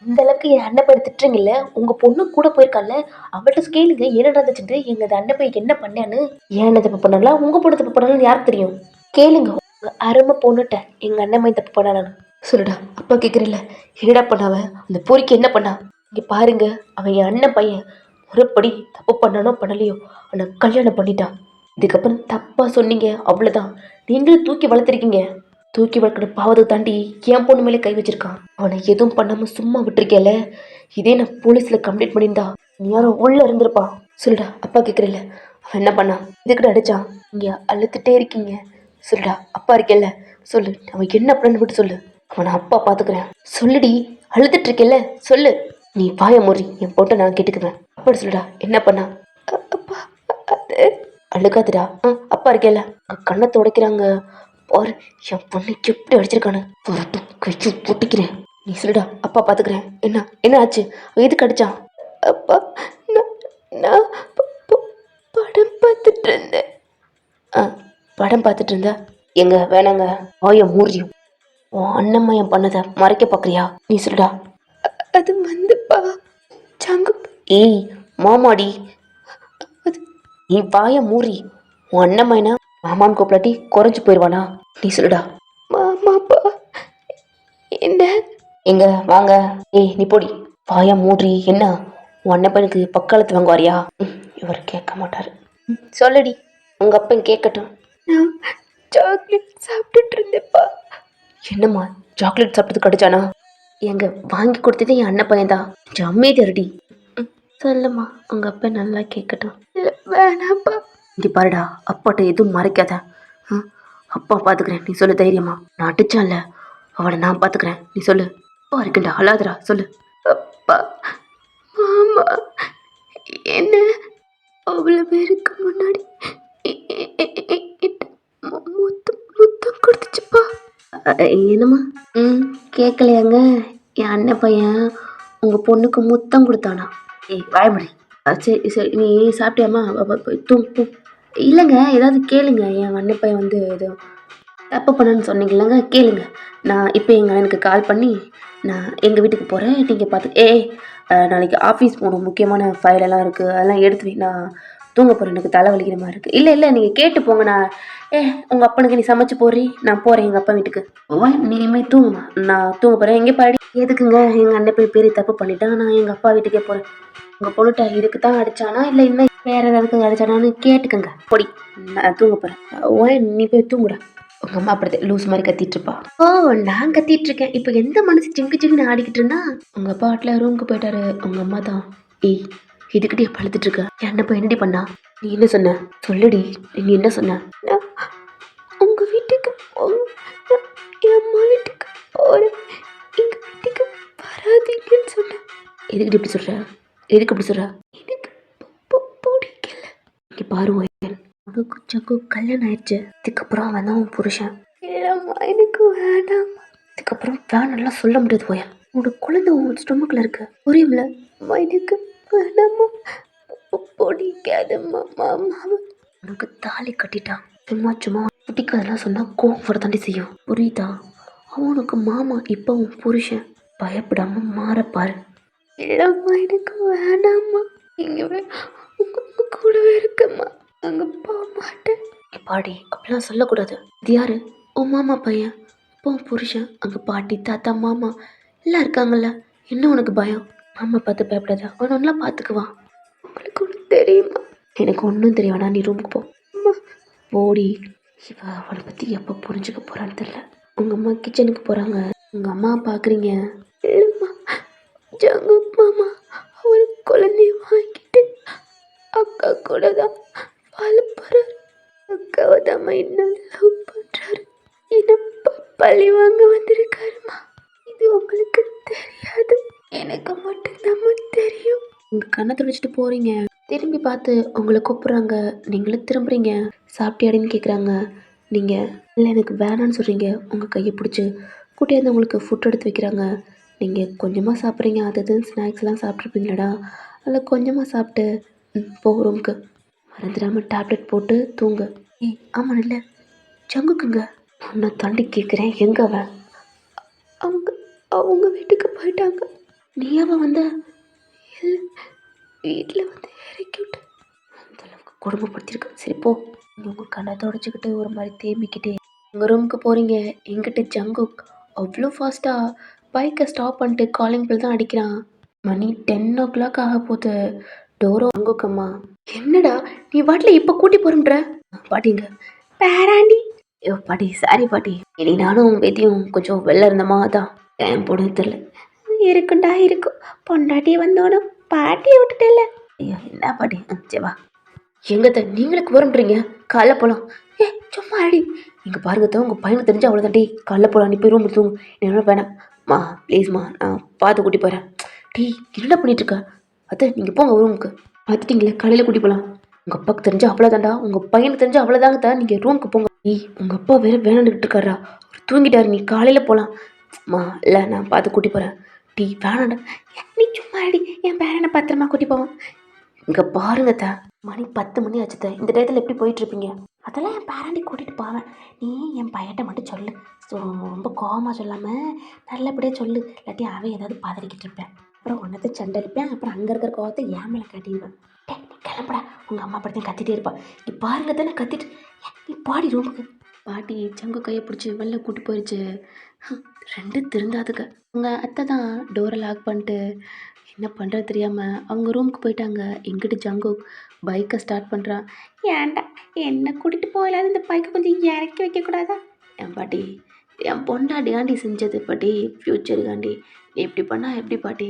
Speaker 1: இந்த அளவுக்கு என் அண்ணன் பையன் திட்டுறீங்கல்ல. உங்க பொண்ணு கூட போயிருக்கால, அவள்கிட்ட கேளுங்க என்ன நடந்துச்சுட்டு. எங்க அண்ணன் பையன் என்ன பண்ணான்னு. ஏன் தப்பு பண்ணலாம் உங்க பொண்ணு தப்பு பண்ணலாம் யாருக்கு தெரியும்? கேளுங்க உங்க அருமை பொண்ணுட்ட எங்க அண்ணன் பையன் தப்பு பண்ணானு சொல்லுடா. அப்பா கேக்குறல என்னடா பண்ணாவ? அந்த பொறிக்கு என்ன பண்ணா? இங்க பாருங்க, அவன் என் அண்ணன் பையன். முறைப்படி தப்பு பண்ணனோ பண்ணலையோ அவனை கல்யாணம் பண்ணிட்டான். இதுக்கப்புறம் தப்பா சொன்னீங்க அவ்வளவுதான். நீங்களும் தூக்கி வளர்த்துருக்கீங்க. தூக்கி வளர்க்கிற பாவத்தை தாண்டி என் பொண்ணு மேலே கை வச்சிருக்கான். அவனை எதுவும் பண்ணாம சும்மா விட்டுருக்கேல. இதே நான் போலீஸ்ல கம்ப்ளைண்ட் பண்ணியிருந்தா நீ யாரும் உள்ள இருந்திருப்பான். சொல்லுடா, அப்பா கேட்குறல அவன் என்ன பண்ணான்? இதுக்கிட்ட அடிச்சான். இங்க அழுத்துட்டே இருக்கீங்க. சொல்லுடா, அப்பா இருக்கேல்ல சொல்லு. அவன் என்ன பண்ணு விட்டு சொல்லு. அவனை அப்பா பாத்துக்கிறேன். சொல்லுடி, அழுதுட்டு இருக்கேல்ல சொல்லு. நீ பாய முறி, என் போட்ட நான் கேட்டுக்குவேன். அப்படி சொல்லுடா, என்ன பண்ணா? அப்பா அது அழுகாதுடா. அப்பா இருக்கேல்ல. கண்ணை துடைக்கிறாங்க பாரு. என் பொண்ணுக்கு எப்படி அடிச்சிருக்கானு கைச்சு பொட்டிக்கிறேன். நீ சொல்லுடா, அப்பா பாத்துக்கிறேன். என்ன என்ன ஆச்சு? எதுக்கு அடிச்சான்? அப்பா நான் படம் பார்த்துட்டு இருந்தேன். படம் பார்த்துட்டு இருந்தா எங்க வேணாங்க வாய மூறியும். உன் அண்ணம்மையன் பண்ணதை மறைக்க பாக்குறியா? நீ சொல்லுடா. அது வந்துப்பா சங்கு. ஏய் மாமாடி, நீ வாய மூறி. உன் அண்ணம்மையனா மாமான்னு கூப்பிடாட்டி குறைஞ்சு போயிடுவானா? நீ சொல்லுடா. மாமாப்பா என்ன? எங்க வாங்க. ஏய் நீ போடி. வாய மூறி. என்ன உன் அண்ணன் பையனுக்கு பக்காலத்து வாங்குவாரியா? இவர் கேட்க மாட்டாரு. சொல்லுடி, உங்க அப்பன் கேட்கட்டும். நான் சாக்லேட் சாப்பிட்டுட்டு இருந்தேப்பா. என்னம்மா சாக்லேட் சாப்பிட்டது கடிச்சானா? எங்க வாங்கி கொடுத்ததே என் அண்ணன் பையன் தான். ஜம்மேதி அரடி. சொல்லுமா, உங்க அப்பா நல்லா கேட்கட்டும். வேணாப்பா. இங்க பாருடா, அப்பாட்ட எதுவும் மறைக்காத. அப்பா பாத்துக்கிறேன். நீ சொல்லு தைரியமா. நான் அடிச்சான்ல அவனை நான் பாத்துக்கிறேன். நீ சொல்லு. அப்பா இருக்குண்டா, அழாதரா சொல்லு. அப்பா மாமா என்ன அவ்வளவு பேருக்கு முன்னாடி முத்தம் கொடுத்துச்சுப்பா. என்னம்மா? கேட்கலையாங்க? என் அண்ணன் பையன் உங்க பொண்ணுக்கு முத்தம் கொடுத்தானா? ஏய் வாயமுடி. சரி சரி, நீ சாப்பிட்டியாம்மா? தூ. இல்லைங்க, ஏதாவது கேளுங்க. என் அண்ணன் பையன் வந்து ஏதோ தப்பு பண்ணன்னு சொன்னீங்கல்லங்க, கேளுங்க. நான் இப்போ எங்கள் அண்ணனுக்கு கால் பண்ணி நான் எங்கள் வீட்டுக்கு போகிறேன், நீங்கள் பார்த்து நாளைக்கு ஆஃபீஸ் போகணும், முக்கியமான ஃபைலெல்லாம் இருக்குது, அதெல்லாம் எடுத்து வை, நான் தூங்க போகிறேன், எனக்கு தலை வலிக்கிற மாதிரி இருக்குது. இல்லை இல்லை நீங்கள் கேட்டு போங்க, நான் உங்கள் அப்பனுக்கு நீ சமைச்சு போடுறி, நான் போகிறேன் எங்கள் அப்பா வீட்டுக்கு. நீ இனிமேல் தூங்குமா, நான் தூங்க போகிறேன். எங்கே பாடி எதுக்குங்க எங்கள் அண்ணன் போய் பெரிய தப்பு பண்ணிட்டான், நான் எங்கள் அப்பா வீட்டுக்கே போகிறேன். உங்கள் பொண்ணுட்ட இதுக்கு தான் அடித்தானா இல்லை இன்னும் வேறு ஏதாவது அடித்தானான்னு கேட்டுக்கோங்க. பொடி, நான் தூங்க போகிறேன். நீ போய் தூங்குற. உங்கள் அம்மா அப்படி லூஸ் மாதிரி கத்திட்டு இருப்பா. நான் கத்திட்டு இருக்கேன், இப்போ எந்த மனசு சிங்கு சிங்குன்னு ஆடிக்கிட்டு இருந்தா? உங்கள் அப்பா வீட்டில் ரூமுக்கு போயிட்டாரு. உங்கள் அம்மா தான் இதுக்கிட்டே பழுத்துட்டு இருக்க. என்ன போய் என்னடி பண்ணா? நீ என்ன சொன்ன சொல்லுடி, நீ என்ன சொன்ன? உங்க வீட்டுக்கு என் அம்மா வீட்டுக்கு போறேன், எங்க வீட்டுக்கு வராதீங்கன்னு சொன்னேன். எதுக்கிட்ட இப்படி சொல்ற? எதுக்கு இப்படி சொல்ற? எனக்கு பிடிக்கல. இங்கே பாரு, உனக்கு சக்கு கல்யாணம் ஆயிடுச்சு, இதுக்கப்புறம் அவன் தான் உன் புருஷன். இல்லைம்மா எனக்கு வேண்டாம். இதுக்கப்புறம் வேணாம்லாம் சொல்ல முடியாது. போயா, உன்னோட குழந்தை உன் ஸ்டொமக்கில் இருக்கு, புரியும்ல? எனக்கு வேணாம்மா, பிடிக்காதம்மா. மாமாவை உனக்கு தாலி கட்டிட்டான், சும்மா சும்மா பிடிக்காதெல்லாம் சொன்னால் கோவம் வர தாண்டி செய்யும், புரியுதா? அவனுக்கு மாமா இப்போ உன் புருஷன், பயப்படாம மாறப்பாரு. இல்லைம்மா எனக்கு வேணாம்மா, இங்கே உங்க கூடவே இருக்கம்மா, அங்கே போக மாட்டேன். பாடி அப்படிலாம் சொல்லக்கூடாது. இது யாரு? உன் மாமா பையன், இப்போ உன் புருஷன், அங்கே பாட்டி தாத்தா மாமா எல்லாம் இருக்காங்கல்ல, என்ன உனக்கு பயம்? மாமா பார்த்து பயப்படாத, அவன் ஒன்றா பார்த்துக்குவான். உங்களுக்கு ஒன்று தெரியுமா? எனக்கு ஒன்றும் தெரிய வேணா, நீ ரூமுக்கு போ. அம்மா போடி. இவ அவளை பற்றி எப்போ புரிஞ்சுக்க போகிறான்னு தெரியல. உங்கள் அம்மா கிச்சனுக்கு போகிறாங்க, உங்கள் அம்மா பார்க்குறீங்க. இல்லைம்மா, ஜங்கு மாமா அவர் குழந்தைய வாங்கிட்டு அக்கா கூட தான் வாழ போகிறார். அக்காவை தான் இன்னும் லவ் பண்ணுறாரு, இன்னும் பழி வாங்க வந்திருக்காருமா. இது உங்களுக்கு தெரியாது, எனக்கு மட்டும்தான் தெரியும். உங்கள் கண்ணை துடைச்சிட்டு போகிறீங்க, திரும்பி பார்த்து உங்களை கூப்பிட்றாங்க, நீங்களும் திரும்புறீங்க. சாப்பிட்டியாடின்னு கேட்குறாங்க, நீங்கள் இல்லை எனக்கு வேணான்னு சொல்கிறீங்க. உங்கள் கையை பிடிச்சி கூட்டியாந்து உங்களுக்கு ஃபுட் எடுத்து வைக்கிறாங்க. நீங்கள் கொஞ்சமாக சாப்பிட்றீங்க, அது ஸ்நாக்ஸ்லாம் சாப்பிட்ருப்பீங்களாடா, அதில் கொஞ்சமாக சாப்பிட்டு போக ரூமுக்கு. மறந்துடாமல் டேப்லெட் போட்டு தூங்க. ஆமாம் இல்லை சங்குக்குங்க, உன்னை தள்ளி கேட்குறேன், எங்கே அவன்? அவங்க வீட்டுக்கு போயிட்டாங்க. நீ அவன் வந்த? இல்லை, வீட்டில் வந்து இறக்கி விட்டு அந்தளவுக்கு குடும்பப்படுத்தியிருக்க. சரி போ. உங்கள் கண்ணை தொடச்சிக்கிட்டு ஒரு மாதிரி தேம்பிக்கிட்டே உங்கள் ரூமுக்கு போகிறீங்க. எங்கிட்ட ஜங்கு அவ்வளோ ஃபாஸ்ட்டாக பைக்கை ஸ்டாப் பண்ணிட்டு காலிங் பில் தான் அடிக்கிறான். மணி 10 o'clock ஆக போகுது. டோரோ அங்குக்கம்மா. என்னடா நீ வாட்டில் இப்போ கூட்டி போகிறோம்ன்ற? பாட்டிங்க பேராண்டி. ஐயோ பாட்டி, சாரி பாட்டி, இனி நானும் வேதியும் கொஞ்சம் வெளில இருந்தமா, தான் ஏன் போடுன்னு தெரியல. இருக்குண்டா இருக்கும், பொண்டாட்டி வந்தோட பாட்டியை விட்டுட்டேல. ஐயோ என்ன பாட்டி, சரிவா. எங்கத்த நீங்களுக்கு போகிறோம்ன்றீங்க, காலைல போகலாம். சும்மா அடி. இங்கே பாருங்கத்த, உங்கள் பையனுக்கு தெரிஞ்சு அவ்வளோதான். காலைல போகலாம், நீ போய் ரூம் தூங்கு. என்ன வேணாம்மா, ப்ளீஸ்மா, நான் பார்த்து கூட்டி போகிறேன். என்ன பண்ணிட்டுருக்க? அத்தை நீங்கள் போங்க ரூமுக்கு. பார்த்துட்டிங்களே, காலையில் கூட்டி போகலாம். உங்கள் அப்பாவுக்கு தெரிஞ்சு அவ்வளோதான்டா, உங்கள் பையனுக்கு தெரிஞ்சு அவ்வளோதாங்க தான், நீங்கள் ரூமுக்கு போங்க. உங்கள் அப்பா வேறு வேணாண்டுக்கிட்டு இருக்காரா, அவர் தூங்கிட்டாரு, நீ காலையில் போகலாம். இல்லை நான் பார்த்து கூட்டி போகிறேன். வேணாண்டா, நீ சும்மா அடி, என் பேரனை பத்திரமா கூட்டி போவான். இங்கே பாருங்கத்த, மணி 10 மணி ஆச்சுத்த, இந்த டயத்தில் எப்படி போயிட்டுருப்பீங்க? அதெல்லாம் என் பேரண்டி கூட்டிகிட்டு போவேன். நீ என் பையன்ட்ட மட்டும் சொல்லு, ரொம்ப கோவமாக சொல்லாமல் நல்லபடியாக சொல்லு, இல்லாட்டி அவன் ஏதாவது பதறிக்கிட்டு இருப்பேன். அப்புறம் ஒன்றத்தை சண்டை அடிப்பேன், அப்புறம் அங்கே இருக்கிற கோவத்தை ஏன் மேலே காட்டிடுவேன். நீ கிளம்புடா, உங்கள் அம்மா படத்தையும் கத்திட்டே இருப்பாள். நீ பாருங்க தானே கத்திட்டு, நீ பாடி ரூமுக்கு. பாட்டி சங்கு கையை பிடிச்சி வெளில கூட்டி போயிடுச்சு. 2 திருந்தாதுங்க. உங்கள் அத்தை தான் டோரை லாக் பண்ணிட்டு என்ன பண்ணுறது தெரியாமல் அவங்க ரூமுக்கு போயிட்டாங்க. எங்கிட்ட ஜங்கு பைக்கை ஸ்டார்ட் பண்ணுறான். ஏன்டா என்ன கூட்டிகிட்டு போகலாது, இந்த பைக்கை கொஞ்சம் இறக்கி வைக்கக்கூடாதா? என் பாட்டி, என் பொண்டாட்டிகாண்டி செஞ்சது பாட்டி, ஃப்யூச்சருக்காண்டி. நீ இப்படி பண்ணால் எப்படி பாட்டி?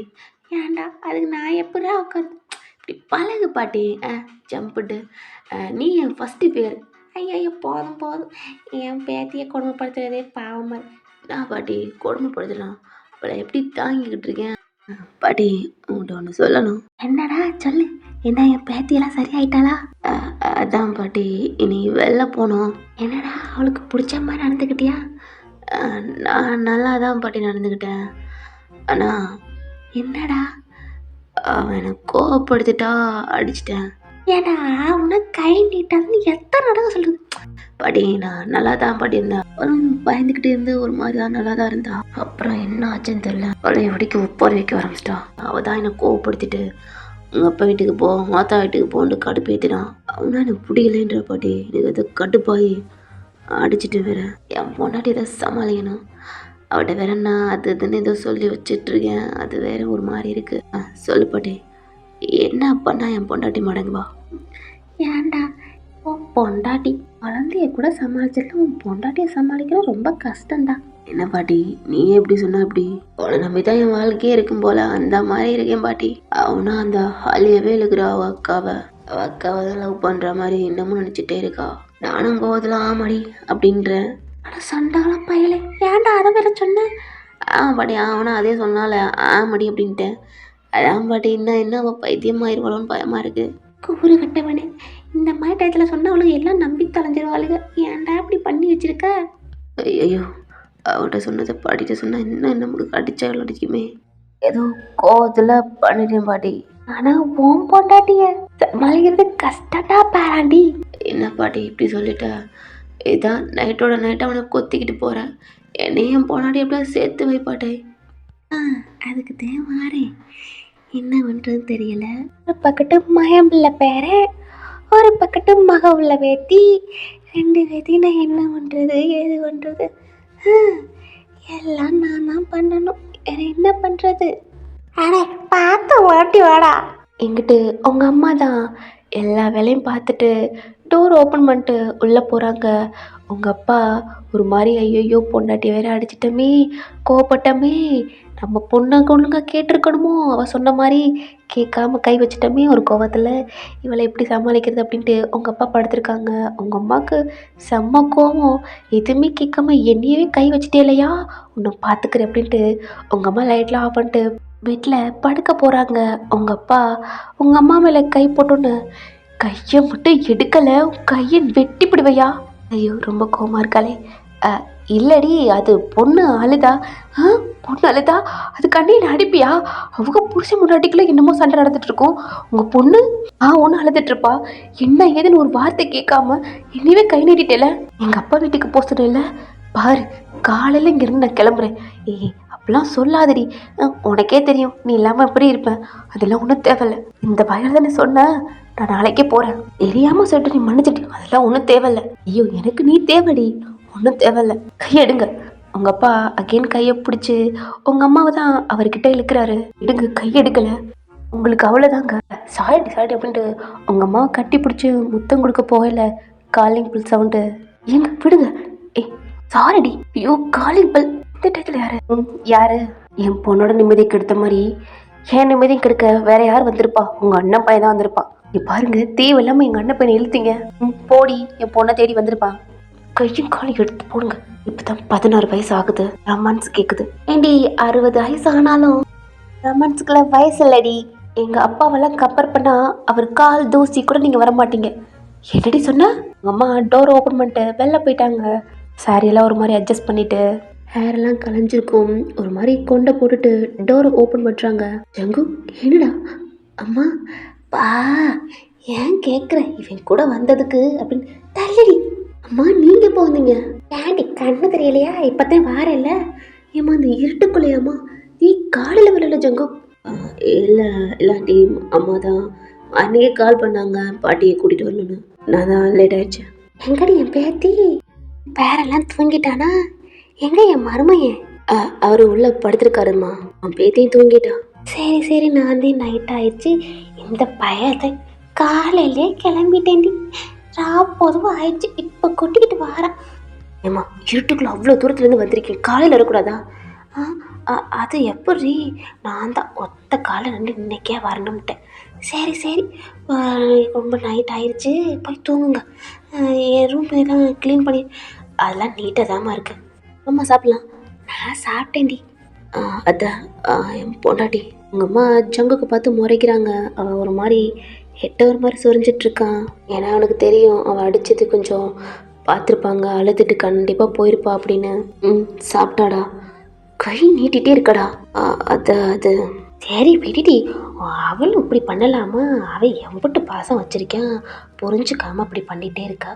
Speaker 1: ஏன்டா அதுக்கு நான் எப்படா உட்காந்து இப்படி பழகு பாட்டி. ஜம்புட்டு நீ என் ஃபஸ்ட்டு பேர். ஐயோ போதும் போதும், என் பேத்தியை கொடுமைப்படுத்துறதே பாவமாக. நான் பாட்டி கொடுமைப்படுத்துறான், அவளை எப்படி தாங்கிக்கிட்டு இருக்கேன். பாட்டி உங்கள்கிட்ட ஒன்று சொல்லணும். என்னடா சொல்லு, என்ன என் பேத்தியெல்லாம் சரியாயிட்டாளா? அதான் பாட்டி, இனி வெளில போனோம். என்னடா அவளுக்கு பிடிச்ச மாதிரி நடந்துக்கிட்டியா? நான் நல்லா தான் பாட்டி நடந்துக்கிட்டேன். ஆனால் என்னடா அவனை கோவப்படுத்திட்டா அடிச்சிட்டேன். ஏடா உனக்கு கை நீட்டாதுன்னு எத்தனை நடக்க சொல்றது. பாட்டி நான் நல்லா தான் பாட்டி இருந்தேன். பயந்துக்கிட்டு இருந்து ஒரு மாதிரி தான் நல்லா தான் இருந்தா. அப்புறம் என்ன ஆச்சுன்னு தெரியல, பழைய வடிக்கு உப்பாரி வைக்க ஆரம்பிச்சிட்டா. அவள் தான் என்னை கோவப்படுத்திட்டு உங்கள் அப்பா வீட்டுக்கு போ, மாத்தா வீட்டுக்கு போன்னு கடுப்பேற்றினான். அவனா எனக்கு பிடிக்கலன்ற பாட்டி. எனக்கு அது கடுப்பாகி அடிச்சுட்டு வேற என் பொண்டாட்டி இதை சமாளிக்கணும். அவட்ட வேற நான் அது இதுன்னு ஏதோ சொல்லி வச்சிட்ருக்கேன். அது வேற ஒரு மாதிரி இருக்கு. சொல்லு பாட்டி, என்ன பண்ணா என் பொண்டாட்டி மடங்குவா? ஏன்டா உன் பொண்டாட்டி குழந்தைய கூட சமாளிச்சிடலாம், உன் பொண்டாட்டியை சமாளிக்கிறது ரொம்ப கஷ்டம்டா. என்ன பாட்டி நீ எப்படி சொன்ன? அப்படி அவளை நம்பி தான் என் வாழ்க்கையே இருக்கும் போல அந்த மாதிரி இருக்கேன் பாட்டி. அவனா அந்த ஹாலியவே இழுக்கிறா. அவ அக்காவை தான் லவ் பண்ற மாதிரி இன்னமும் நினைச்சிட்டே இருக்கா. நானும் கோவத்துல ஆமாடி அப்படின்றேன். ஆனால் சண்டால பயலே ஏன்டா அதை வேற சொன்னேன்? பாட்டி அவனா அதே சொன்னால ஆமாடி அப்படின்ட்டேன். அதான் பாட்டி என்ன அவள் பைத்தியமாயிருவாளோன்னு பயமா இருக்கு. கூறு கட்டவனே, இந்த மாதிரி டயத்தில் சொன்னால் அவளுக்கு எல்லாம் நம்பி தொலைஞ்சிருவாளுங்க. ஏன்டா இப்படி பண்ணி வச்சிருக்க? ஐயோ அவட்ட சொன்னதை பாட்டிட்ட சொன்னால் இன்னும் நமக்கு அடிச்சாலும் அடிக்குமே. ஏதோ கோவத்தில் பண்ணிட்டேன் பாட்டி. ஆனால் உன் பொண்டாட்டிய சமாளிக்கிறது கஷ்டம்டா பாராண்டி. என்ன பாட்டி இப்படி சொல்லிட்டா? இதான் நைட்டோட நைட் அவனை கொத்திக்கிட்டு போகிறேன். என்னையும் பொண்டாட்டி எப்படியா சேர்த்து வைப்பாட்டே. அதுக்கு தான் வாரேன். என்ன பண்ணுறது தெரியல. ஒரு பக்கத்து மயம் உள்ள பேரை, ஒரு பக்கத்து மக உள்ள வேத்தி, ரெண்டு வேத்தி நான் என்ன பண்ணுறது ஏது பண்ணுறது? எல்லாம் நான் தான் பண்ணணும். வேற என்ன பண்ணுறது? அடே பார்த்து ஓட்டி வாடா. எங்கிட்டு உங்கள் அம்மா தான் எல்லா வேலையும் பார்த்துட்டு டோர் ஓப்பன் பண்ணிட்டு உள்ளே போகிறாங்க. உங்கள் அப்பா ஒரு மாதிரி ஐயோ பொண்டாட்டி வேற அடிச்சிட்டமே, கோவப்பட்டமே, நம்ம பொண்ணை ஒழுங்காக கேட்டிருக்கணுமோ, அவள் சொன்ன மாதிரி கேட்காம கை வச்சிட்டோமே ஒரு கோவத்தில், இவளை எப்படி சமாளிக்கிறது அப்படின்ட்டு உங்கள் அப்பா படுத்திருக்காங்க. உங்கள் அம்மாவுக்கு செம்ம கோவம். எதுவுமே கேட்காம என்னையவே கை வச்சிட்டே இல்லையா, உன்னை பார்த்துக்கிறேன் அப்படின்ட்டு உங்கள் அம்மா லைட்லாம் ஆஃப் பண்ணிட்டு வீட்டில் படுக்க போகிறாங்க. உங்கள் அப்பா உங்கள் அம்மா மேலே கை போட்டோன்னு கையை மட்டும் எடுக்கலை, கையை வெட்டி பிடுவையா. ஐயோ ரொம்ப கோவமாக இருக்காளே. இல்லடி அது பொண்ணு அழுதா. பொண்ணு அழுதா அது கண்ணீர் அடிப்பியா? அவங்க புருஷன் முன்னாடிக்குள்ளே என்னமோ சண்டை நடந்துட்டுருக்கோம். உங்கள் பொண்ணு ஒன்று அழுதுட்டுருப்பா. என்ன ஏதுன்னு ஒரு வார்த்தை கேட்காம என்னையவே கை நீட்டிட்டேல. எங்கள் அப்பா வீட்டுக்கு போக சொன்னேன்ல, பாரு காலையில் இங்கேருந்து நான் கிளம்புறேன். அப்படிலாம் சொல்லாதடி, உனக்கே தெரியும் நீ இல்லாமல் எப்படி இருப்பேன். அதெல்லாம் ஒன்றும் தேவையில்லை. இந்த பயம் தானே சொன்னேன், நான் நாளைக்கே போகிறேன். தெரியாமல் சொல்லிட்டு நீ மன்னிச்சிட்டு, அதெல்லாம் ஒன்றும் தேவையில்லை. ஐயோ எனக்கு நீ தேவடி, ஒன்றும் தேவையில்லை. கையெடுங்க. உங்கள் அப்பா அகெயின் கையை பிடிச்சி உங்கள் அம்மாவை தான் அவர்கிட்ட இழுக்கிறாரு. எடுங்க, கையெடுக்கலை. உங்களுக்கு அவ்வளோதாங்க. சாரி அப்படின்ட்டு உங்கள் அம்மாவை கட்டி பிடிச்சி முத்தம் கொடுக்க போகல. Calling bell sound. ஏங்க விடுங்க. சாரிடி. ஐயோ காலிங் பில். இந்த டயத்தில் யாரு? என் பொண்ணோட நிம்மதியை கெடுத்த மாதிரி என் நிம்மதியும் கெடுக்க வேற யார் வந்திருப்பா? உங்க அண்ணன் பையன் தான் வந்திருப்பான். நீ பாருங்க, தேவையில்லாம எங்க அண்ணன் பையனை இழுத்தீங்க. போடி, என் பொண்ணை தேடி வந்திருப்பான். கையும் காலி எடுத்து போடுங்க. இப்பதான் 16 வயசு ஆகுது, ரொமான்ஸ் கேக்குது. ஏண்டி 60 வயசு ஆனாலும் ரொமான்ஸுக்குலாம் வயசு இல்லடி. எங்க அப்பாவெல்லாம் கம்பேர் பண்ணா அவர் கால் தூசி கூட நீங்க வர மாட்டீங்க. என்னடி சொன்ன? உங்க அம்மா டோர் ஓப்பன் பண்ணிட்டு வெளில போயிட்டாங்க. சாரியெல்லாம் ஒரு மாதிரி அட்ஜஸ்ட் பண்ணிட்டு, ஹேரெல்லாம் கலைஞ்சிருக்கும், ஒரு மாதிரி கொண்டை போட்டுட்டு டோரை ஓப்பன் பண்ணுறாங்க. ஜங்கு என்னடா? அம்மா பா ஏன் கேட்குற, இவன் கூட வந்ததுக்கு அப்படின்னு தள்ளிடி. அம்மா நீங்கள் எப்போ வந்தீங்க? ஏன்டி கண்ணு தெரியலையா? இப்போதான் வாரல்ல. ஏம்மா அந்த இருட்டுக்குள்ளையாம்மா நீ காலையில் வரல? ஜங்கு இல்லாண்டி அம்மா தான் அன்னையே கால் பண்ணாங்க பாட்டியை கூட்டிகிட்டு வரணும்னு. நான் தான் லேட் ஆயிடுச்சு. எங்கடி என் பேத்தி? பேரெல்லாம் தூங்கிட்டானா? எங்க என் மருமையன்? அவரு உள்ள படுத்திருக்காருமா. அவன் பேத்தியும் தூங்கிட்டா. சரி நான் தான் நைட் ஆயிடுச்சு. இந்த பயத்தை காலையிலே கிளம்பிட்டேன்டி. பொதுவாக ஆயிடுச்சு. இப்போ கொட்டிக்கிட்டு வாரான். ஏம்மா இருட்டுக்குள்ள அவ்வளோ தூரத்துலேருந்து வந்திருக்கேன், காலையில் வரக்கூடாதா? அது எப்படி? நான் தான் ஒத்த காலை நின்று இன்னைக்கே வரணும்ட்டேன். சரி ரொம்ப நைட் ஆயிடுச்சு, போய் தூங்குங்க. என் ரூம் எல்லாம் க்ளீன் பண்ணி அதெல்லாம் நீட்டாக தாம்மா இருக்கு. அம்மா சாப்பிட்லாம். நான் சாப்பிட்டேன்டி. அதான் என் பொண்டாட்டி உங்கள் அம்மா ஜங்குக்கு பார்த்து முறைக்கிறாங்க. அவள் ஒரு மாதிரி ஹெட்ட ஒரு மாதிரி சொரிஞ்சிட்ருக்கான். ஏன்னா அவனுக்கு தெரியும் அவள் அடித்தது கொஞ்சம் பார்த்துருப்பாங்க, அழுதுட்டு கண்டிப்பாக போயிருப்பா அப்படின்னு. சாப்பிட்டாடா? கை நீட்டிகிட்டே இருக்கடா. அது சரி விடிடி, அவளும் இப்படி பண்ணலாமா? அவன் எம்பிட்டு பாசம் வச்சிருக்கான், புரிஞ்சுக்காம அப்படி பண்ணிகிட்டே இருக்கா.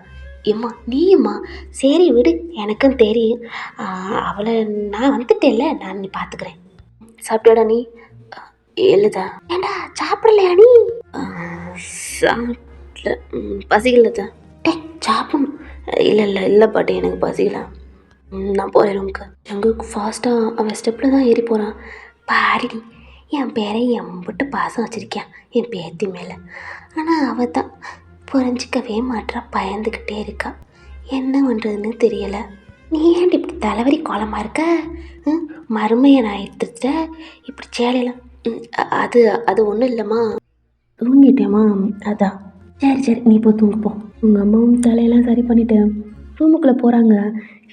Speaker 1: ஏம்மா நீயும்மா, சரி விடு, எனக்கும் தெரியும். அவளை நான் வந்துட்டேன்ல, நான் நீ பார்த்துக்கிறேன். சாப்பிட்டியாடா நீ? இல்லைதா. ஏண்டா சாப்பிடலையா நீ? சாப்பிடல, பசிக்கலதா. டே சாப்பிடணும். இல்லை பாட்டி, எனக்கு பசிக்கல. நான் போகிறேன் ரூமுக்கு. அங்கே ஃபாஸ்ட்டாக அவன் ஸ்டெப்பில் தான் ஏறி போகிறான். பாருடி, என் பேரை எம்பிட்டு பாசம் வச்சிருக்கேன் என் பேத்தி மேலே. ஆனால் அவள் தான் புரிஞ்சிக்கவே மாட்றா, பயந்துக்கிட்டே இருக்கா. என்ன பண்ணுறதுன்னு தெரியலை. நீ ஏன்டி இப்படி தலைவரி கோலமாக இருக்க? மருமையை நான் எடுத்துட்ட இப்படி சேலையெல்லாம். அது அது ஒன்றும் இல்லைம்மா, தூங்கிட்டேம்மா, அதான். சரி நீ போ, தூங்கு போ. உங்கள் அம்மாவும் தலையெல்லாம் சரி பண்ணிவிட்டு ரூமுக்குள்ளே போகிறாங்க.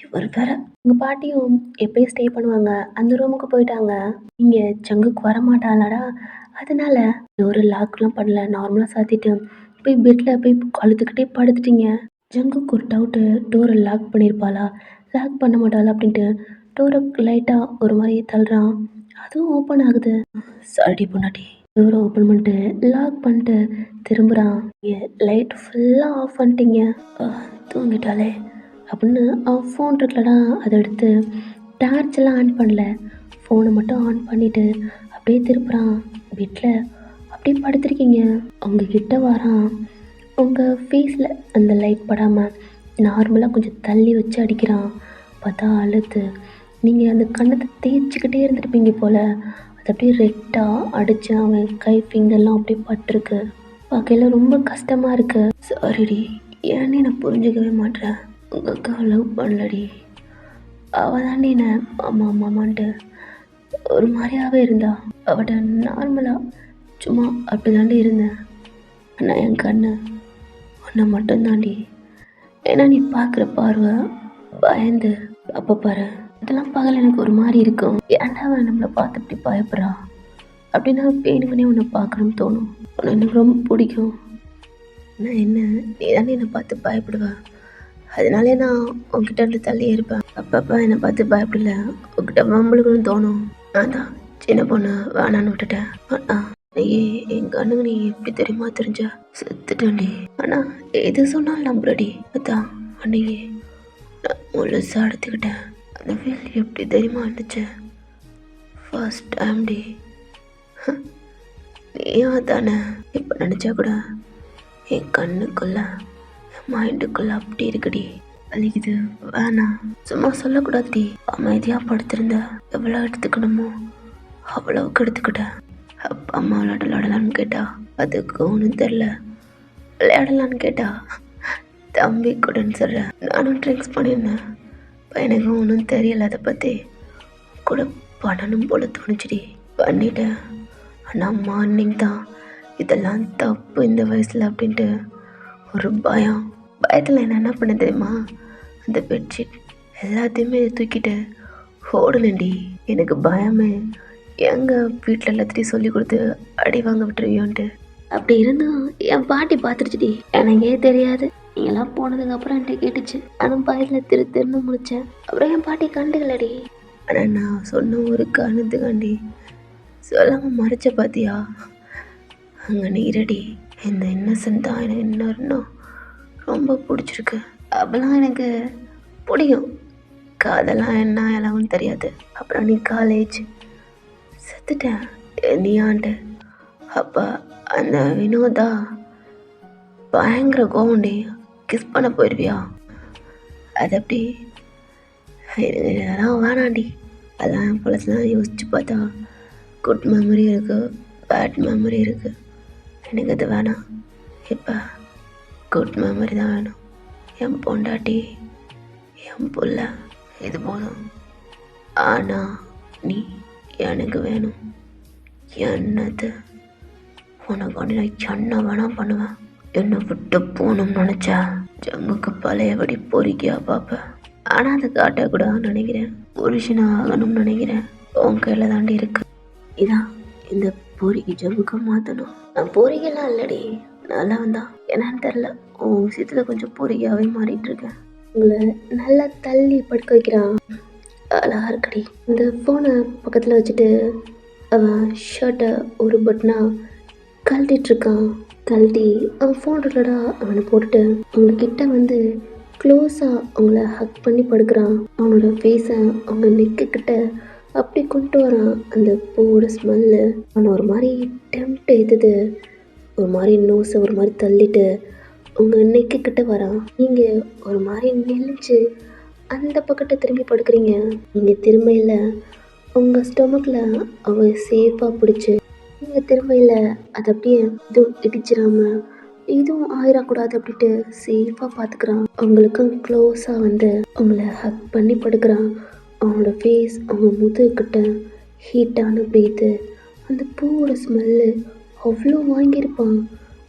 Speaker 1: இவர் வேற உங்கள் பாட்டியும் எப்பயும் ஸ்டே பண்ணுவாங்க அந்த ரூமுக்கு போயிட்டாங்க. இங்கே சங்குக்கு வரமாட்டாளடா, அதனால ஒரு லாக்லாம் பண்ணல, நார்மலாக சாத்திட்டு போய் பெட்டில் போய் அழுதுகிட்டே படுத்துட்டீங்க. ஜங்குக்கு ஒரு டவுட்டு, டோரை லாக் பண்ணியிருப்பாளா, லாக் பண்ண மாட்டாளா அப்படின்ட்டு டோரை லைட்டாக ஒரு மாதிரி தள்ளுறான். அதுவும் ஓப்பன் ஆகுது. சாரி பொண்ணாட்டி. டோரை ஓப்பன் பண்ணிட்டு லாக் பண்ணிட்டு திரும்புகிறான். லைட் ஃபுல்லாக ஆஃப் பண்ணிட்டீங்க. தூங்கிட்டாலே அப்படின்னு அவன் ஃபோன் இருக்குல்லடா, அதை எடுத்து டார்ச் எல்லாம் ஆன் பண்ணல, ஃபோனை மட்டும் ஆன் பண்ணிவிட்டு அப்படியே திருப்புறான். வீட்டில் அப்படியே படுத்துருக்கீங்க. உங்ககிட்ட வரான். உங்கள் ஃபேஸில் அந்த லைட் படாமல் நார்மலாக கொஞ்சம் தள்ளி வச்சு அடிக்கிறான். பார்த்தா அழுத்து. நீங்கள் அந்த கண்ணத்தை தேய்ச்சிக்கிட்டே இருந்துருப்பீங்க போல். அது அப்படியே ரெட்டாக அடித்து அவன் கை ஃபிங்கர்லாம் அப்படியே பட்டிருக்கு. பார்க்கையில் ரொம்ப கஷ்டமாக இருக்கு. சாரிடி, ஏன்னே நான் புரிஞ்சுக்கவே மாட்டேன். உங்கள் அக்கா லவ் பண்ணலடி, அவள் தாண்டி என்ன மாமான்ட்டு ஒரு மாதிரியாகவே இருந்தா. அவட்ட நார்மலாக சும்மா அப்படி தாண்டி இருந்தேன். ஆனால் என் கண்ணு உன்னை மட்டும் தாண்டி. ஏன்னா நீ பார்க்குற பார்வை பயந்து. அப்போ பாரு, இதெல்லாம் பகல் எனக்கு ஒரு மாதிரி இருக்கும். ஏன்டா அவன் நம்மளை பார்த்து இப்படி பயப்படுறா அப்படின்னா வேணுமனே உன்னை பார்க்கணும்னு தோணும். உன்னை எனக்கு ரொம்ப பிடிக்கும். ஆனால் என்ன, நீ தானே என்னை பார்த்து பயப்படுவேன், அதனாலே நான் உங்ககிட்ட இருந்து தள்ளியே இருப்பேன். அப்பப்போ என்னை பார்த்து பயப்படல, உங்ககிட்ட வம்பளுக்குன்னு தோணும். நான் தான் சின்ன பொண்ணு வேணான்னு விட்டுட்டேன். ஆனால் நீ என் கண்ணுக்கு நீ எப்படி தெரியுமா தெரிஞ்ச? செத்துட்டேன்டி. ஆனால் எது சொன்னாலும் நம்புறடி. அதான் அன்னைக்கு நான் முழுசாக எடுத்துக்கிட்டேன். அந்த ஃபீல் எப்படி தெரியுமா இருந்துச்சு? ஃபர்ஸ்ட் டைம் டி. நீயும் தானே. இப்போ நினச்சா கூட என் கண்ணுக்குள்ள என் மைண்டுக்குள்ள அப்படி இருக்குடி. வலிக்குது, வேணாம், சும்மா சொல்லக்கூடாதுடி. அமைதியாக படுத்திருந்த எவ்வளோ எடுத்துக்கணுமோ அவ்வளவுக்கு எடுத்துக்கிட்டேன். அப்பா அம்மா விளையாடலான்னு கேட்டா அதுக்கு ஒன்றும் தெரில. விளையாடலான்னு கேட்டா தம்பி கூடன்னு சொல்கிறேன். நானும் ட்ரிங்க்ஸ் பண்ணியிருந்தேன், எனக்கும் ஒன்றும் தெரியலை. அதை பற்றி கூட பண்ணணும் போல தோணுச்சுடி, பண்ணிட்டேன். ஆனால் மார்னிங் தான் இதெல்லாம் தப்பு இந்த வயசில் அப்படின்ட்டு ஒரு பயத்தில் என்ன பண்ண தெரியுமா? அந்த பெட்ஷீட் எல்லாத்தையுமே தூக்கிட்டு ஓடுனேன்டி. எனக்கு பயமே. எங்கள் வீட்டில் எல்லாத்தையும் சொல்லி கொடுத்து அடி வாங்க விட்டுருவியோன்ட்டு. அப்படி இருந்தும் என் பாட்டி பார்த்துருச்சுடி, எனக்கே தெரியாது. நீங்களாம் போனதுக்கப்புறம் என்கிட்ட கேட்டுச்சு. நானும் பயத்தில் திருன்னு முடித்தேன். அப்புறம் என் பாட்டி கண்டுகளடி. ஆனால் நான் சொன்ன ஒரு காரணத்துக்காண்டி சொல்லாமல் மறைச்ச பார்த்தியா? அங்கே நீரடி. இந்த இன்னசென்ட் தான் எனக்கு இன்னும் ரொம்ப பிடிச்சிருக்கு. அப்போல்லாம் எனக்கு பிடிக்கும். காதெல்லாம் என்ன எல்லாம் தெரியாது. அப்புறம் நீ காலேஜ் செத்துட்டேன் நீயான்ட்டு. அப்போ அந்த வினோதா பயங்கர கோவண்டி கிஸ் பண்ண போயிடுவியா? அது அப்படி இதெல்லாம் வேணாண்டி. அதெல்லாம் பழசெல்லாம் யோசிச்சு பார்த்தா குட் மெமரி இருக்குது, பேட் மெமரி இருக்குது. எனக்கு அது வேணாம். இப்போ குட் மெமரி தான் வேணும். என் பொண்டாட்டி, என் புள்ள, இது போதும். ஆனால் நீ எனக்கு வேணும். என்னது உனக்கு ஒன்று நான் என்ன வேணால் பண்ணுவேன். என்னை விட்டு போகணும்னு நினச்சா ஜங்குக்கு பழையபடி பொறிக்கியா பார்ப்பேன். ஆனால் அதை காட்டக்கூடாதுன்னு நினைக்கிறேன். புருஷனாக ஆகணும்னு நினைக்கிறேன். உன் கையில் தாண்டி இருக்கு. இதான் இந்த பொறிக்கு ஜங்குக்கு மாற்றணும். நான் பொறிக்கலாம் இல்லடி, நல்லா வந்தா என்னன்னு தெரில. உன் விஷயத்தில் கொஞ்சம் பொறிக்காவே மாறிட்டு இருக்கேன். உங்களை நல்லா தள்ளி படுக்க வைக்கிறான். அழகா இருக்கடி. இந்த ஃபோனை பக்கத்தில் வச்சுட்டு அவன் ஷர்ட்டை ஒரு பட்டனா கழட்டிட்டுருக்கான். கழட்டி அவன் ஃபோன் இருக்கடா அவனை போட்டுட்டு அவங்க கிட்ட வந்து க்ளோஸாக அவங்கள ஹக் பண்ணி படுக்கிறான். அவனோட ஃபேஸை அவங்க நெக்கு கிட்ட அப்படி கொண்டு வரான். அந்த பூவோட ஸ்மெல்லு அவனை ஒரு மாதிரி டெம்ட் எதுது. ஒரு மாதிரி நோஸை ஒரு மாதிரி தள்ளிட்டு உங்கள் நெக்கு கிட்ட வரான். நீங்கள் ஒரு மாதிரி நெளிஞ்சு அந்த பக்கத்தை திரும்பி படுக்கிறீங்க. நீங்கள் திரும்பியில் உங்கள் ஸ்டொமக்கில் அவன் சேஃபாக பிடிச்சி நீங்கள் திரும்பியில் அதை அப்படியே இதுவும் இடிச்சிடாம இதுவும் ஆயிடக்கூடாது அப்படின்ட்டு சேஃபாக பார்த்துக்கிறான். அவங்களுக்கும் க்ளோஸாக வந்து அவங்கள ஹக் பண்ணி படுக்கிறான். அவனோட ஃபேஸ் அவங்க முதுகிட்ட ஹீட்டான ப்ரீத்து, அந்த பூவோட ஸ்மெல்லு அவ்வளோ வாங்கியிருப்பான்.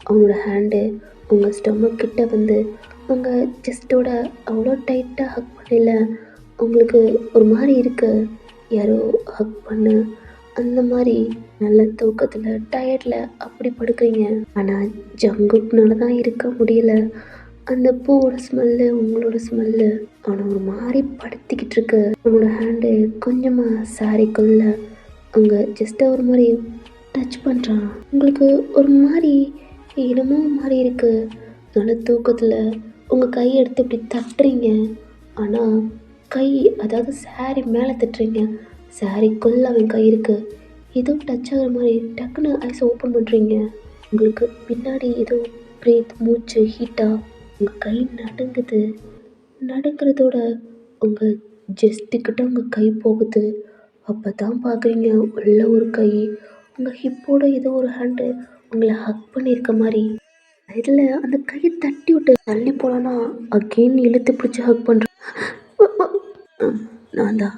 Speaker 1: அவனோட ஹேண்டு அவங்க ஸ்டொமக் கிட்ட வந்து அவங்க செஸ்டோட அவ்வளோ டைட்டாக ஹக் பண்ணல. அவங்களுக்கு ஒரு மாதிரி இருக்கு, யாரோ ஹக் பண்ணு அந்த மாதிரி. நல்ல தூக்கத்தில் டயர்டில் அப்படி படுக்கிறீங்க. ஆனால் ஜங்குக்னால தான் இருக்க முடியல. அந்த பூவோட ஸ்மெல்லு உங்களோட ஸ்மெல்லு அவனை ஒரு மாதிரி படுத்திக்கிட்டு இருக்கு. அவனோட ஹேண்டு கொஞ்சமாக சாரிக்குள்ள அவங்க ஜஸ்ட் ஒரு மாதிரி டச் பண்ணுறான். உங்களுக்கு ஒரு மாதிரி என்னமோ மாதிரி இருக்கு. நல்ல தூக்கத்தில் உங்கள் கையை எடுத்து இப்படி தட்டுறீங்க. ஆனால் கை, அதாவது சாரி மேலே தட்டுறீங்க, சாரிக்குள்ளே அவன் கை இருக்கு. ஏதோ டச் ஆகிற மாதிரி டக்குன்னு ஐஸ் ஓப்பன் பண்ணுறீங்க. உங்களுக்கு பின்னாடி ஏதோ பிரேத் மூச்சு ஹீட்டாக உங்கள் கை நடுங்குது. நடுங்கிறதோட உங்கள் ஜஸ்ட்டுக்கிட்ட உங்கள் கை போகுது. அப்போ தான் பார்க்குறீங்க உள்ள ஒரு கை உங்கள் ஹிப்போட ஏதோ ஒரு ஹேண்டு உங்களை ஹக் பண்ணியிருக்க மாதிரி. இதில் அந்த கையை தட்டி விட்டு தள்ளி போகலான்னா அகெயின் இழுத்து பிடிச்சி ஹக் பண்ணுறேன். நான் தான்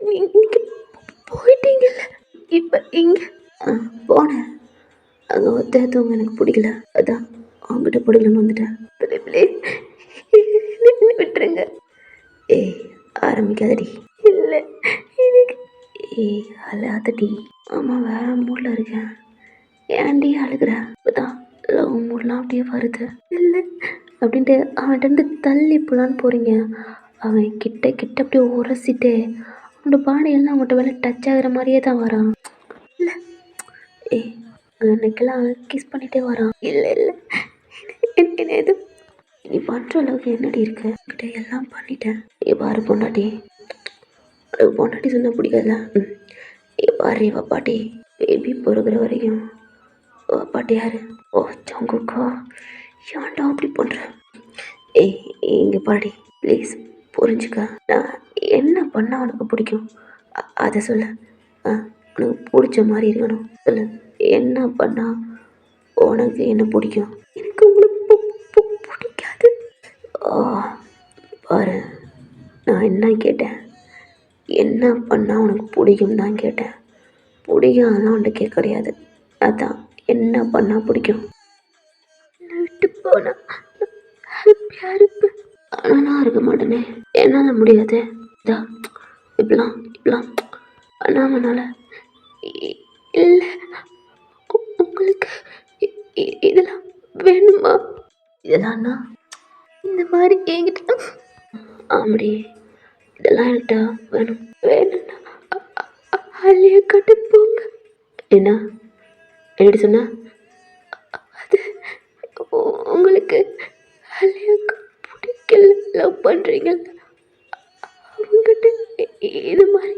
Speaker 1: நீங்கள் போயிட்டீங்கல்ல, இப்போ இங்கே போனேன். அங்கே ஒருத்தவங்க எனக்கு பிடிக்கல, அதான் அவங்ககிட்ட பிடிக்கலன்னு வந்துட்டேன். விட்டுருங்க. ஏய் ஆரம்பிக்காதடி. இல்லை எனக்கு ஏய் அழாதடி. ஆமாம் வேற மூடில் இருக்கேன். ஏன்டி அழுகிற? இப்போதான் லவ் மூடலாம் அப்படியே வருது. இல்லை அப்படின்ட்டு அவன்கிட்ட தள்ளி போகலான்னு போகிறீங்க. அவன் கிட்ட கிட்ட அப்படியே உரசிட்டு அவனோட பாடியெல்லாம் அவங்கள்ட்ட வேலை டச் ஆகிற மாதிரியே தான் வரான். இல்லை ஏய் அன்னைக்கெல்லாம் கிஸ் பண்ணிகிட்டே வரான். இல்லை இல்லை என்ன எது நீ பண்ணுற அளவுக்கு என்னடி இருக்கு கிட்ட எல்லாம் பண்ணிட்டேன். பாரு பொண்டாட்டி, அளவு பொண்டாட்டி சொன்னால் பிடிக்காதுல. பாரு பாட்டி பேபி பொறுக்கிற வரைக்கும் பாட்டி யாரு? ஓ ஜங்குக்கா, ஏன்டா அப்படி பண்ணுற? ஏய் இங்கே பாடி ப்ளீஸ் புரிஞ்சுக்க. நான் என்ன பண்ணால் உனக்கு பிடிக்கும் அதை சொல்லு. உனக்கு பிடிச்ச மாதிரி இருக்கணும் சொல்லு. என்ன பண்ணால் உனக்கு என்ன பிடிக்கும்? எனக்கு உங்களுக்கு பிடிக்காது. பாரு நான் என்ன கேட்டேன், என்ன பண்ணால் உனக்கு பிடிக்கும் தான் கேட்டேன். பிடிக்காதான் உன்ட்ட கேட்க கிடையாது. அதான் என்ன பண்ணால் பிடிக்கும். என்னை விட்டு போனா ஹாப்பியாக இருப்பேன். ஆனால் நான் இருக்க மாட்டேனே, என்னால் முடியாது. இதான் இப்பெல்லாம் பண்ணாமனால. இல்லை உங்களுக்கு இதெல்லாம் வேணுமா? இதெல்லாம்னா இந்த மாதிரி என்கிட்ட ஆமாடி இதெல்லாம் என்கிட்ட வேணும். வேணும்னா அள்ளிய கட்டு போங்க. என்ன என்னடி சொன்ன? அது உங்களுக்கு அள்ளியாக்கு பிடிக்கல, லவ் பண்ணுறீங்க அவங்ககிட்ட இது மாதிரி